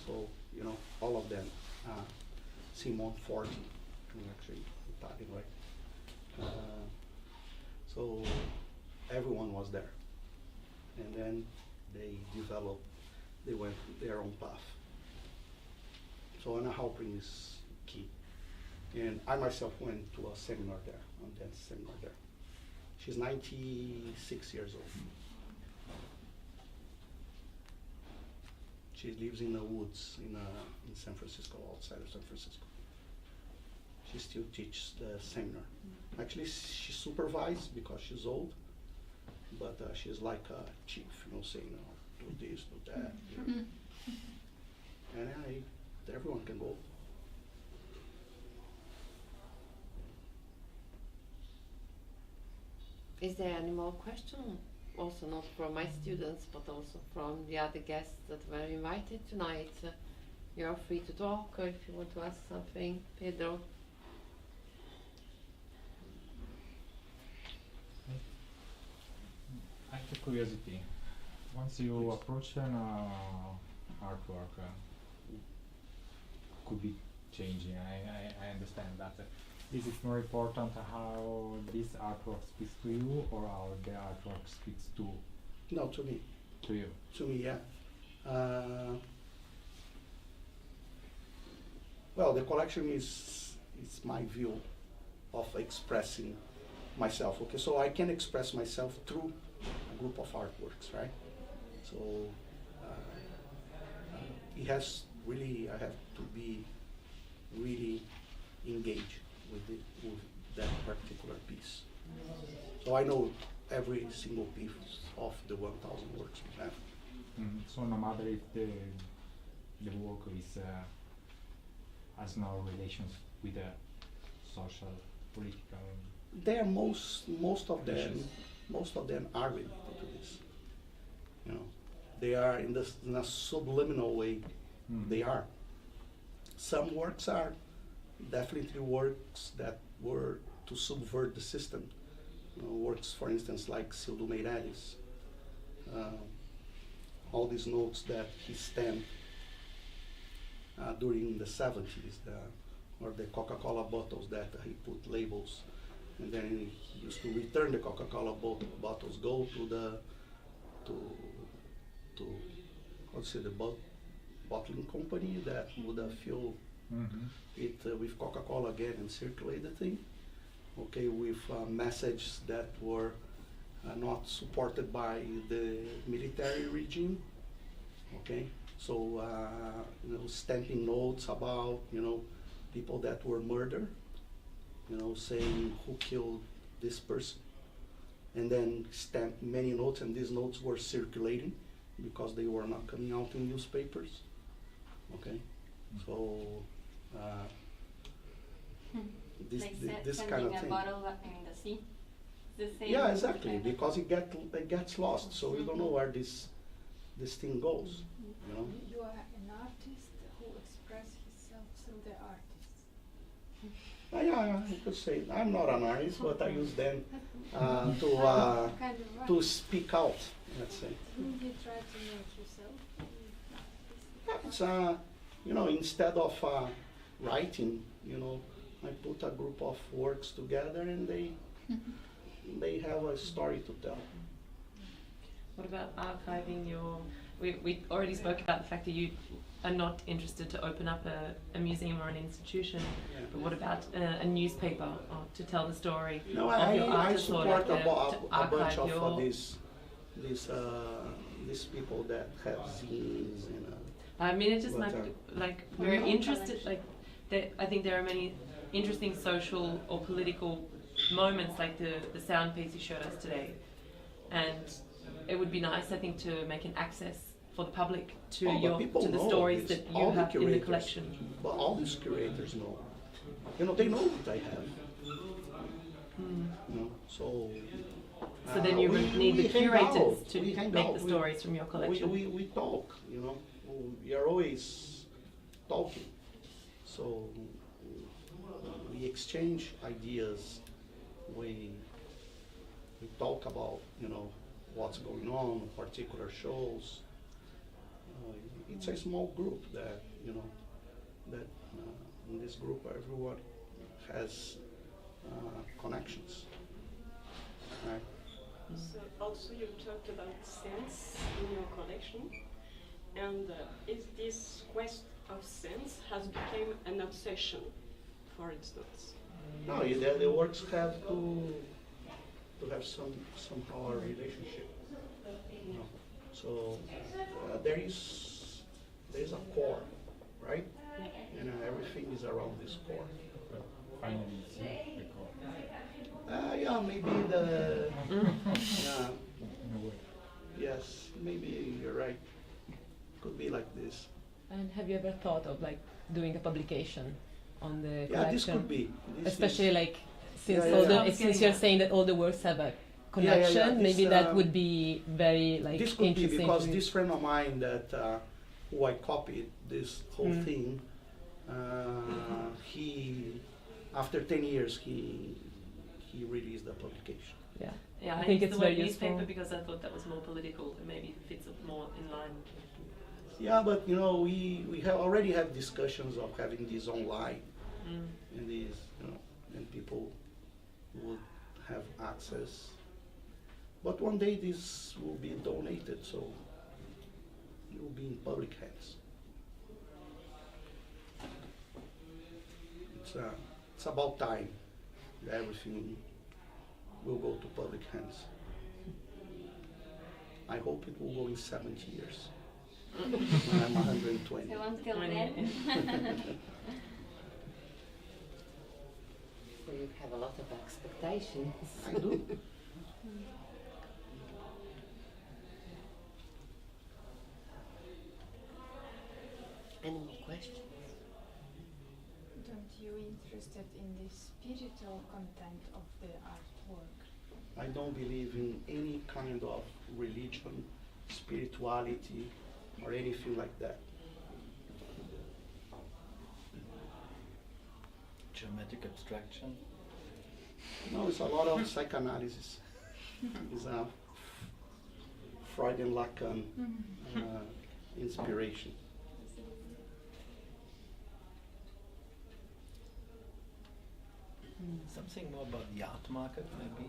So, you know, all of them. Simone Forti, actually Italian, right? So everyone was there. And then they went their own path. So Anna Halpring is key. And I myself went to a seminar there, a dance seminar there. She's 96 years old. She lives in the woods in San Francisco, outside of San Francisco. She still teaches the seminar. Actually, she supervises because she's old, but she's like a chief, you know, saying, do this, do that. You know. And everyone can go. Is there any more questions? Also not from my students, but also from the other guests that were invited tonight. You're free to talk, or if you want to ask something, Pedro. I have a curiosity. Once you approach an artwork, could be changing. I understand that. Is it more important how this artwork speaks to you, or how the artwork speaks to? No, to me. To you. To me, yeah. Well, the collection is my view of expressing myself. Okay, so I can express myself through a group of artworks, right? So it has really, I have to be really engaged with that particular piece. So I know every single piece of the 1,000 works we have. So no matter if the work is has no relations with the social, political. There, most of them are related to this. You know, they are in a subliminal way. They are. Some works are definitely works that were to subvert the system. Works, for instance, like Sildo Meirelles. All these notes that he stamped during the 70s, or the Coca-Cola bottles that he put labels, and then he used to return the Coca-Cola bottles, go to the bottling company that would fill it with Coca-Cola again and circulate the thing. Okay, with messages that were not supported by the military regime. Okay, so stamping notes about people that were murdered. Saying who killed this person, and then stamp many notes, and these notes were circulating because they were not coming out in newspapers. Okay, so this kind of sending a thing. bottle in the sea. The same Yeah, exactly, kind of- because it gets lost, so you don't know where this thing goes. You are an artist who expresses himself through the artist. Yeah, I could say I'm not an artist, but I use them to speak out. Let's say. Didn't you try to make yourself? It's instead of writing, I put a group of works together, and they have a story to tell. What about archiving your? We already spoke about the fact that you are not interested to open up a museum or an institution, but what about a newspaper or to tell the story No, of your I artist or support like a bunch of your... these people that have zines and. I mean, it just But, like very interested. Like, I think there are many interesting social or political moments, like the sound piece you showed us today, and it would be nice, I think, to make an access for the public to the stories that you have in the collection. But all these curators know. They know what I have. So. So then you need the curators to We hang make out. the stories from your collection. We talk. We are always talking. So we exchange ideas. We talk about what's going on, particular shows. It's a small group that that in this group everyone has connections. Right? So also you talked about sense in your collection, and is this quest of sense has become an obsession, for instance? No, the works have to have somehow a relationship. So there is a core, right? And everything is around this core. Finally, it's the core. Yeah, maybe the. No way. Yes, maybe you're right. Could be like this. And have you ever thought of doing a publication on the collection? Yeah, this could be. Especially since since you're saying that all the works have a connection, maybe that would be very this could interesting. be because this friend of mine that who I copied this whole thing, he after 10 years he released the publication. Yeah, I think used it's the word very newspaper useful. because I thought that was more political and maybe fits more in line. Yeah, but we already have discussions of having this online, and these and people would have access. But one day this will be donated, so it will be in public hands. It's about time that everything will go to public hands. I hope it will go in 70 years. When I'm 120. So until then. So you have a lot of expectations. I do. Any more questions? Don't you interested in the spiritual content of the artwork? I don't believe in any kind of religion spirituality, or anything like that. Geometric abstraction. No, it's a lot of psychoanalysis. It's a Freudian Lacan inspiration. Something more about the art market, maybe?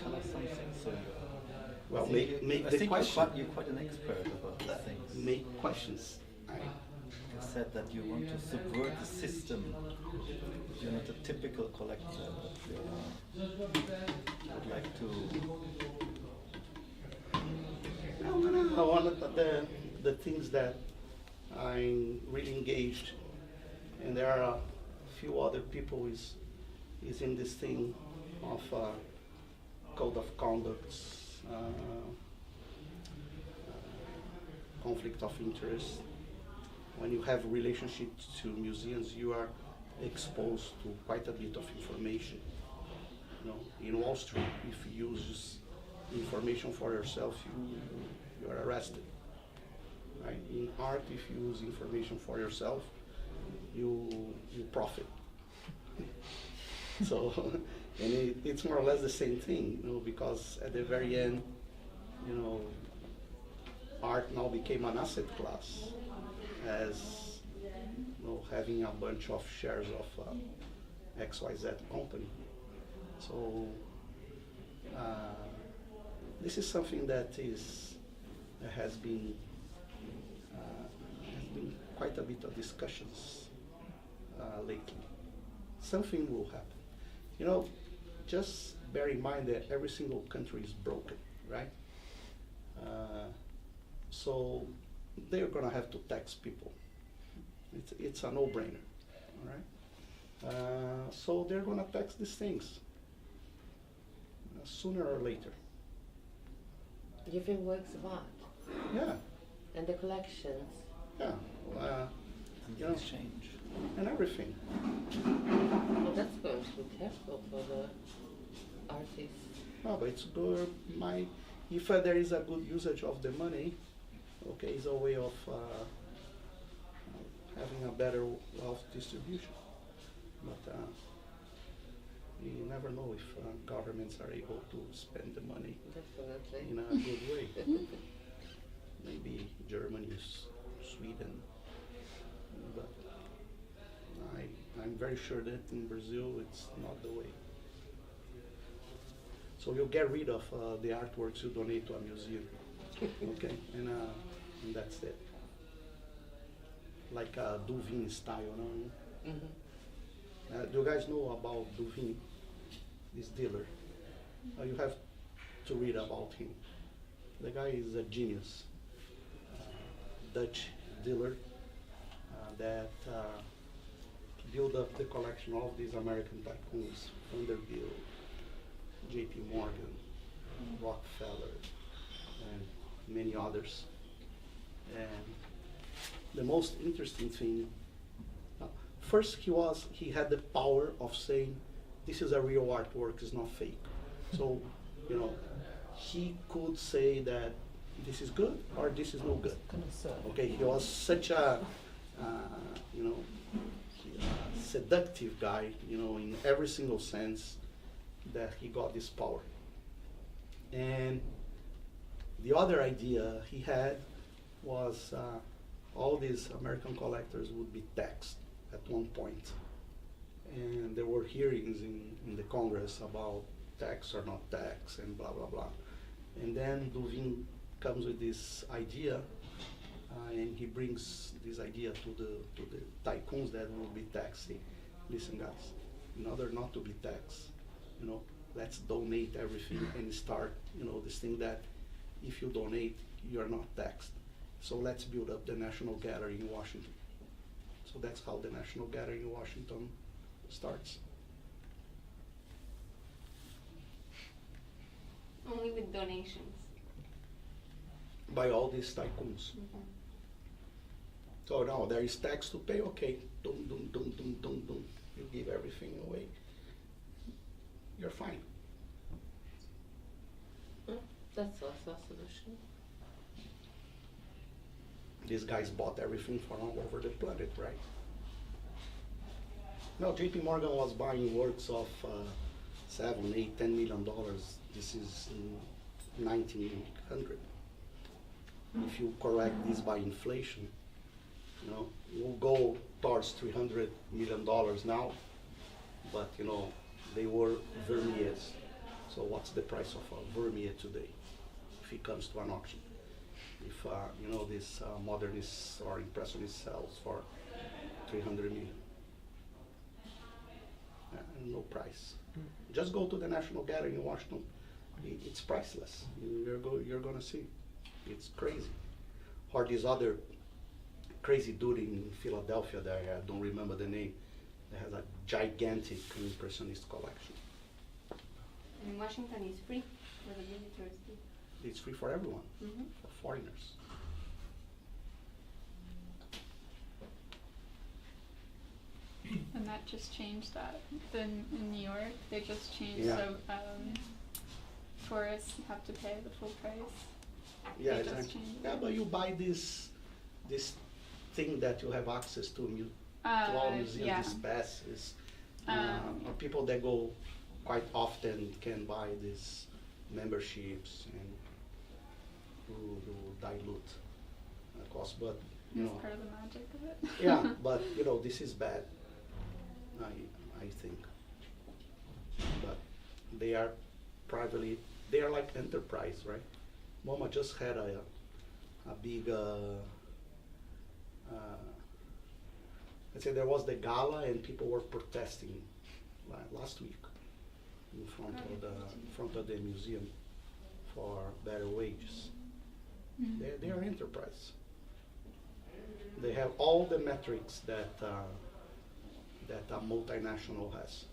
Tell us something. So, Well, I think make I the think question. you're quite an expert about these things. Make questions. You said that you want to subvert the system. You're not a typical collector, but you would like to. One of the things that I'm really engaged, and there are a few other people is in this thing of code of conducts, conflict of interest. When you have relationships to museums, you are exposed to quite a bit of information. You know, in Wall Street, if you use information for yourself, you are arrested. Right? In art, if you use information for yourself, you profit. So, and it's more or less the same thing, you know, because at the very end, you know, art now became an asset class, as you know, having a bunch of shares of XYZ company. So this is something that has been quite a bit of discussions lately. Something will happen. You know, just bear in mind that every single country is broken, right? So they're gonna have to tax people. It's a no-brainer, all right? So they're gonna tax these things sooner or later. Different works of art. Yeah. And the collections. Yeah. And you know, exchange. and everything. Well, that's going to be terrible for the artists. No, but it's good. If there is a good usage of the money, okay, it's a way of having a better wealth distribution. But you never know if governments are able to spend the money Definitely. in a good way. Maybe Germany, Sweden, but I'm very sure that in Brazil it's not the way. So you get rid of the artworks you donate to a museum, okay, and that's it. Like Duvin style, no? Mm-hmm. Do you guys know about Duvin, this dealer? You have to read about him. The guy is a genius, Dutch dealer that built up the collection of these American tycoons, Fonda, J.P. Morgan, Rockefeller, and many others. And the most interesting thing, first he had the power of saying, this is a real artwork, it's not fake. So, you know, he could say that this is good or this is no good. Okay, he was such a, you know, seductive guy, you know, in every single sense, that he got this power. And the other idea he had was all these American collectors would be taxed at one point. And there were hearings in the Congress about tax or not tax and blah, blah, blah. And then Duvin comes with this idea, and he brings this idea to the tycoons that will be taxed. Listen, guys, in order not to be taxed, you know, let's donate everything and start, you know, this thing that if you donate, you're not taxed. So let's build up the National Gallery in Washington. So that's how the National Gallery in Washington starts. Only with donations. By all these tycoons. Mm-hmm. So now there is tax to pay, okay, dum, dum, dum, dum, dum, dum. You give everything away, you're fine. That's also a solution. these guys bought everything from all over the planet, right? No, JP Morgan was buying works of $7, $8, $10 million. This is in 1900. If you correct this by inflation, you know, we'll go towards $300 million now, but you know, they were Vermeers. So what's the price of a Vermeer today if it comes to an auction? If you know, this modernist or impressionist sells for 300 million, no price. Just go to the National Gallery in Washington. It's priceless. You're gonna see. It's crazy. Or this other crazy dude in Philadelphia that I don't remember the name, that has a gigantic impressionist collection. In Washington, it's free for the visitors. It's free for everyone, Mm-hmm. for foreigners. And that just changed that. Then in New York, they just changed Yeah. so tourists have to pay the full price. Yeah, They just exactly. changed Yeah, it. but you buy this thing that you have access to to all museums, yeah. these passes. Or Um, people that go quite often can buy these memberships and who dilute the cost. But you That's know, part of the magic of it. yeah, but you know, this is bad. I think. But they are privately. They are like enterprise, right? MoMA just had a big. Let's say there was the gala and people were protesting last week in front of the museum for better wages. Mm. They are enterprise. They have all the metrics that a multinational has.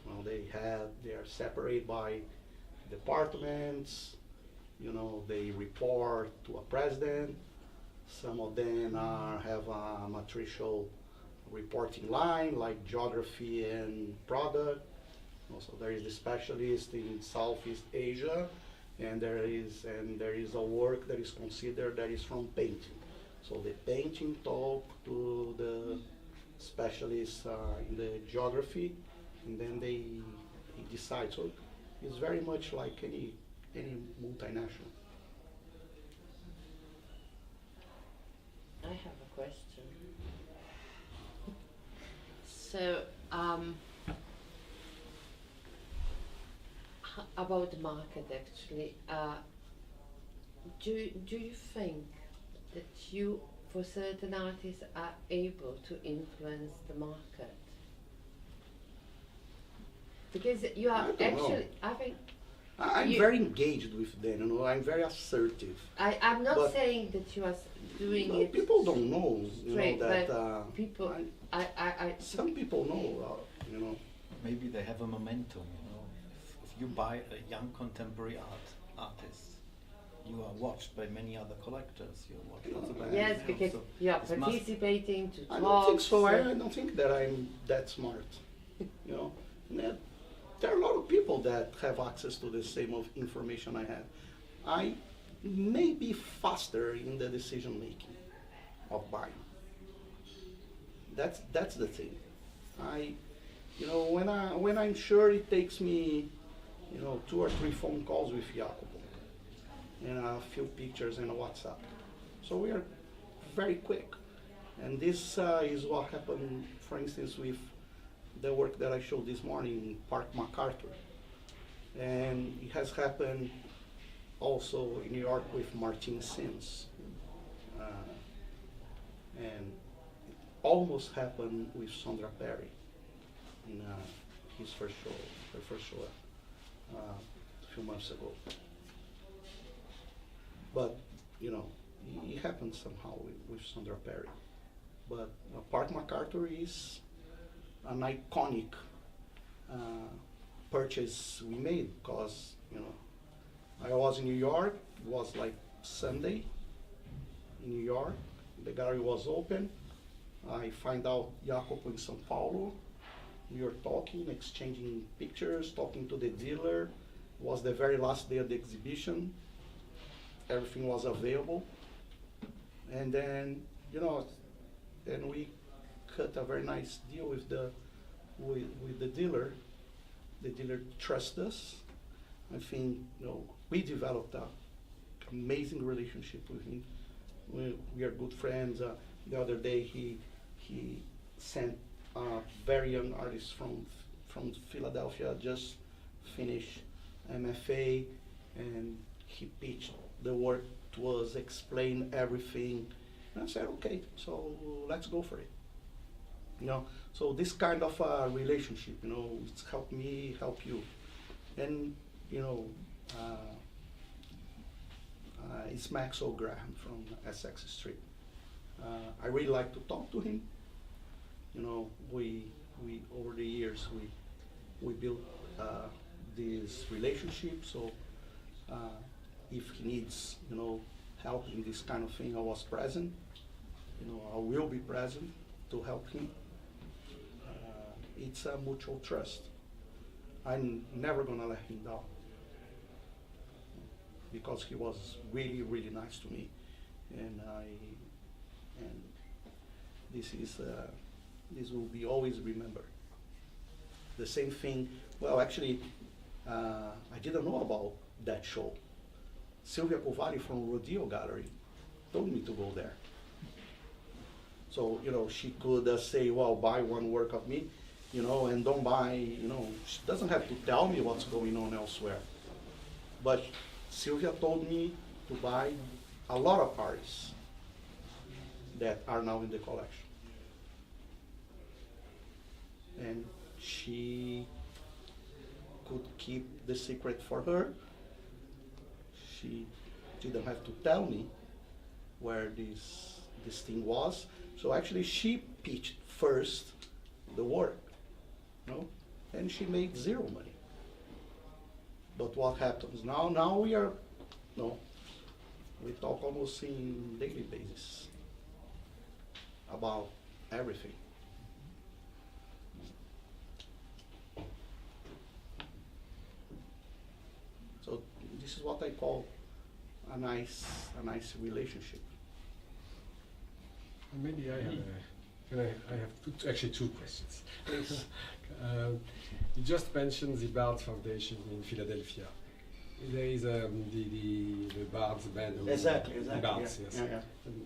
Well, they are separated by departments. You know, they report to a president. Some of them have a matricial reporting line, like geography and product. Also, there is a specialist in Southeast Asia, and there is a work that is considered that is from painting. So the painting talk to the specialists in the geography, and then they decide. So it's very much like any multinational. I have a question. So, about the market actually, do you think that you, for certain artists, are able to influence the market? Because you are I don't actually, know. I think. I'm very engaged with them, you know, I'm very assertive. I'm not But- saying that you are doing Well, it. people don't know, you straight, know, that but people, some people know, you know. Maybe they have a momentum, you know. If you buy a young contemporary artist, you are watched by many other collectors. You are watched also by yes, many else. because So you are this must- participating to I talk. don't think so. I don't think that I'm that smart, you know. And there are a lot of people that have access to the same of information I have. I may be faster in the decision making of buying. That's the thing. You know, when I'm sure, it takes me, you know, 2 or 3 phone calls with Jacopo and a few pictures and a WhatsApp. So we are very quick. And this is what happened, for instance, with the work that I showed this morning in Park MacArthur. And it has happened also in New York with Martin Sims. And it almost happened with Sandra Perry in her first show a few months ago. But, you know, it happened somehow with Sandra Perry. But Park MacArthur is an iconic purchase we made because, you know, I was in New York, it was like Sunday in New York, the gallery was open. I find out Jacopo in São Paulo. We were talking, exchanging pictures, talking to the dealer. It was the very last day of the exhibition. everything was available. And then, you know, and we cut a very nice deal with the dealer. The dealer trusts us. I think, you know, we developed an amazing relationship with him. We are good friends. The other day he sent a very young artist from Philadelphia, just finished MFA, and he pitched the work to us, explained everything. And I said, okay, so let's go for it. You know, so this kind of relationship, you know, it's help me, help you. And, you know, it's Max O'Graham from Essex Street. I really like to talk to him. You know, we over the years, we built this relationship, so if he needs, you know, help in this kind of thing, I was present. You know, I will be present to help him. It's a mutual trust. I'm never gonna let him down because he was really, really nice to me, and this will be always remembered. The same thing. Well, actually, I didn't know about that show. Silvia Covalli from Rodeo Gallery told me to go there. So, you know, she could say, well, buy one work of me, you know, and don't buy, you know, she doesn't have to tell me what's going on elsewhere. But Silvia told me to buy a lot of artists that are now in the collection. And she could keep the secret for her. She didn't have to tell me where this thing was. So actually she pitched first the work, you know, and she made zero money. But what happens now? Now we are, no, we talk almost in daily basis about everything. So this is what I call a nice relationship. Maybe I have actually two questions. Please. You just mentioned the Bards Foundation in Philadelphia. There is the Bards band. Exactly. The Bards, Yeah, yes. yeah.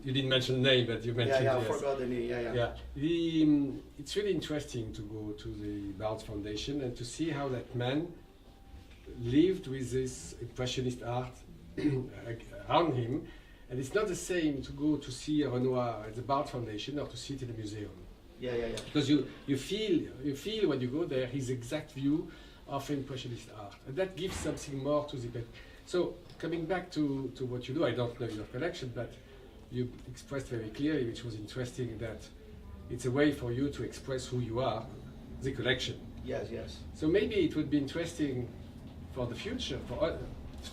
You didn't mention the name, but you mentioned I yes. forgot the name. Yeah. It's really interesting to go to the Bards Foundation and to see how that man lived with this impressionist art around him. And it's not the same to go to see Renoir at the Bards Foundation or to see it in a museum. Yeah. Because you feel when you go there his exact view of impressionist art, and that gives something more to the. So coming back to what you do, I don't know your collection, but you expressed very clearly, which was interesting, that it's a way for you to express who you are, the collection. Yes. So maybe it would be interesting for the future for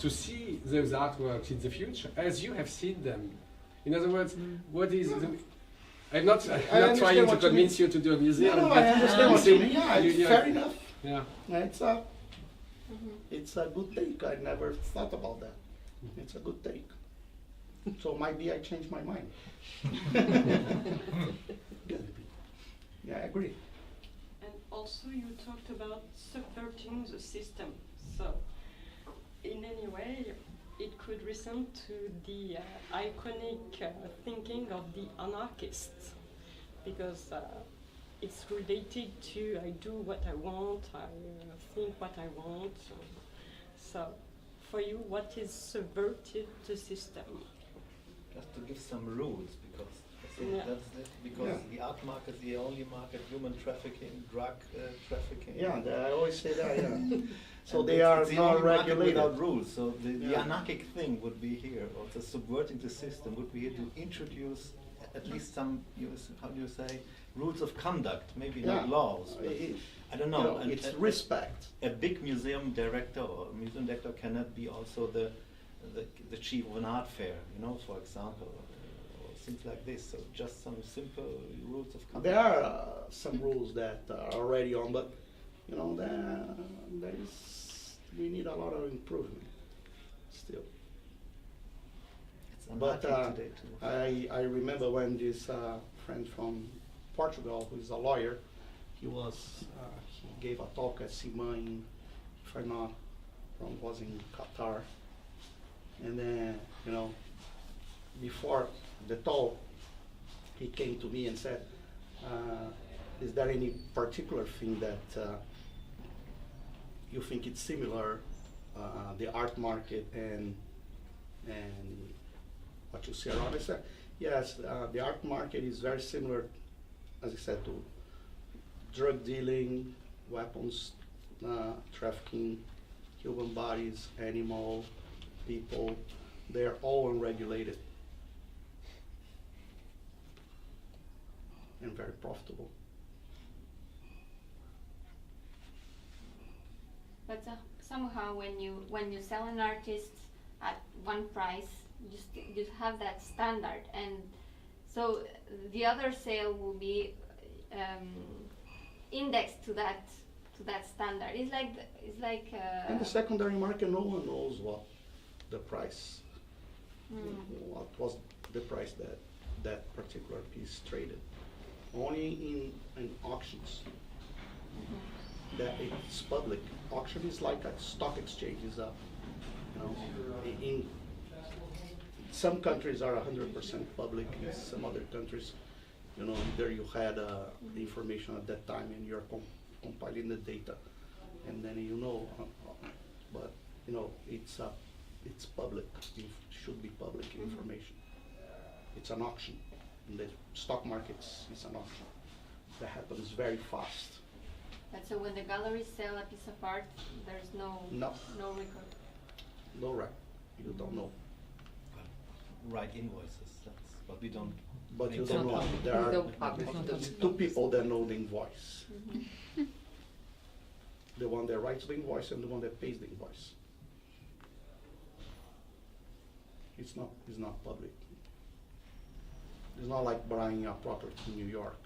to see those artworks in the future as you have seen them. In other words, what is the, I'm not trying to convince you to do a museum. No, but I understand what you mean. Yeah, it's fair enough. Yeah. It's a good take. I never thought about that. It's a good take. So maybe I changed my mind. Good. Yeah, I agree. And also you talked about subverting the system. So in any way, it could resemble to the iconic thinking of the anarchists, because it's related to I do what I want, I think what I want. So for you, what is subverted the system? Just to give some rules, because I think that's it, because the art market is the only market, human trafficking, drug trafficking. Yeah, I always say that, yeah. So and they are it's the not only market regulated. without rules. So the anarchic thing would be here, or the subverting the system would be here to introduce at least some, how do you say, rules of conduct, maybe not laws. But I don't know. You know, it's respect. A big museum director or museum director cannot be also the chief of an art fair, you know, for example, or things like this. So just some simple rules of conduct. There are some rules that are already on, but you know, we need a lot of improvement still. But today too. I remember when this friend from Portugal, who is a lawyer, he gave a talk at SIMA in, if I'm not wrong, was in Qatar. And then, before the talk, he came to me and said, is there any particular thing that you think it's similar, the art market and what you see around? I said, yes, the art market is very similar, as I said, to drug dealing, weapons trafficking, human bodies, animal, people. They're all unregulated and very profitable. But somehow when you sell an artist at one price, you have that standard, and so the other sale will be indexed to that standard. It's like in the secondary market, no one knows what the price, what was the price that particular piece traded. Only in auctions. That it's public. Auction is like a stock exchange. Is in some countries are 100% public. In some other countries, either you had the information at that time and you're compiling the data, and then but it's public. It should be public information. It's an auction. In the stock markets, it's an auction. That happens very fast. But so when the galleries sell a piece of art, there's no record. No record. You don't know. Write invoices, but we don't. But you don't know. There are two people that know the invoice. The one that writes the invoice and the one that pays the invoice. It's not public. It's not like buying a property in New York.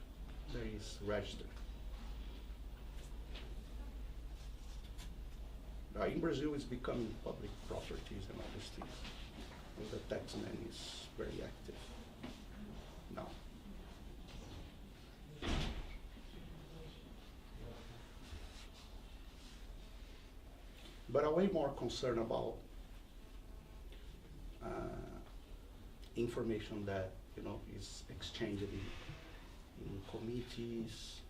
There is registered. In Brazil, it's becoming public properties and all these things. And the taxman is very active now. But I'm way more concerned about information that is exchanged in committees.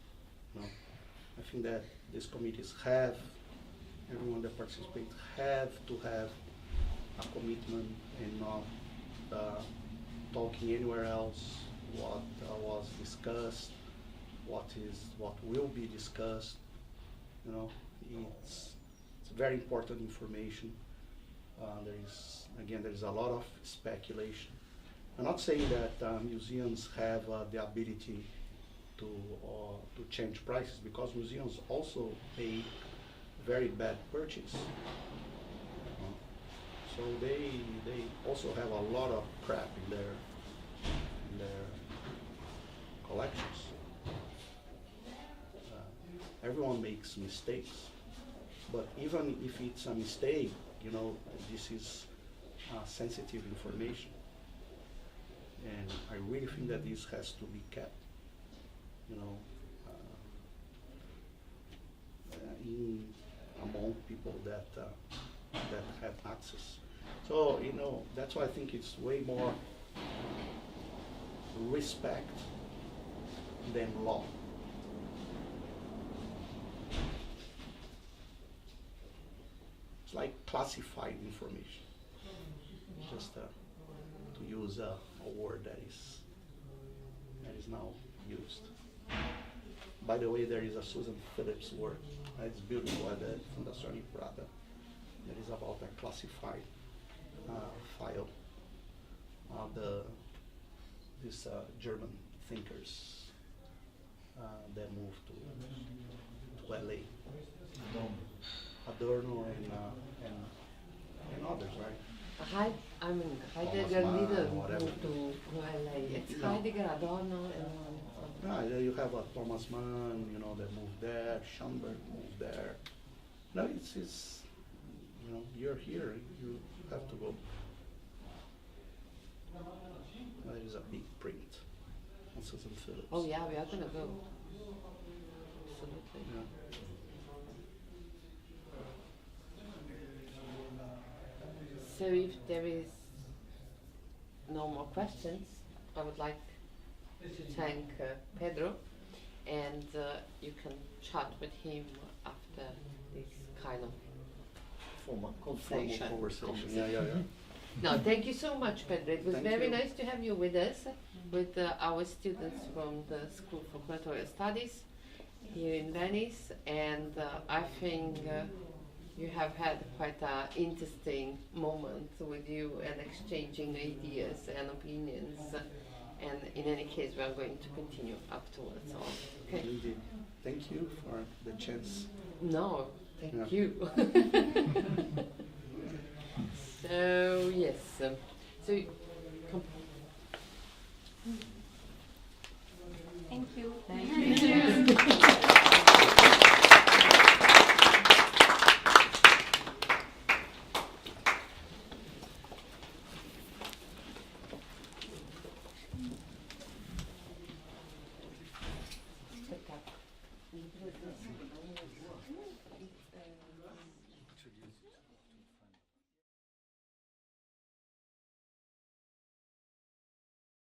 I think that these committees everyone that participates have to have a commitment and not talking anywhere else what was discussed, what will be discussed. It's very important information. There is a lot of speculation. I'm not saying that museums have the ability to change prices, because museums also pay very bad purchase. So they also have a lot of crap in their collections. Everyone makes mistakes, but even if it's a mistake, this is sensitive information, and I really think that this has to be kept, among people that have access. So that's why I think it's way more respect than law. It's like classified information. Just to use a word that is now used. By the way, there is a Susan Phillips work. It's beautiful at the Fondazione Prada. That is about a classified file of these German thinkers that moved to LA. Adorno and others, right? Heidegger didn't move to LA. It's Heidegger, Adorno, and you have Thomas Mann, that moved there. Schoenberg moved there. No, it's you're here. You have to go. There is a big print on Susan Phillips. Oh yeah, we are gonna go. Absolutely. Yeah. So if there is no more questions, I would like to thank Pedro, and you can chat with him after this kind of formal conversation. No, thank you so much, Pedro. It was Thank very you. nice to have you with us, with our students from the School for Curatorial Studies here in Venice, and I think you have had quite an interesting moment with you and exchanging ideas and opinions. And in any case, we are going to continue afterwards on. Okay? Indeed. Thank you for the chance. No, thank Yeah. you. So yes, so come. Thank you. Thank you.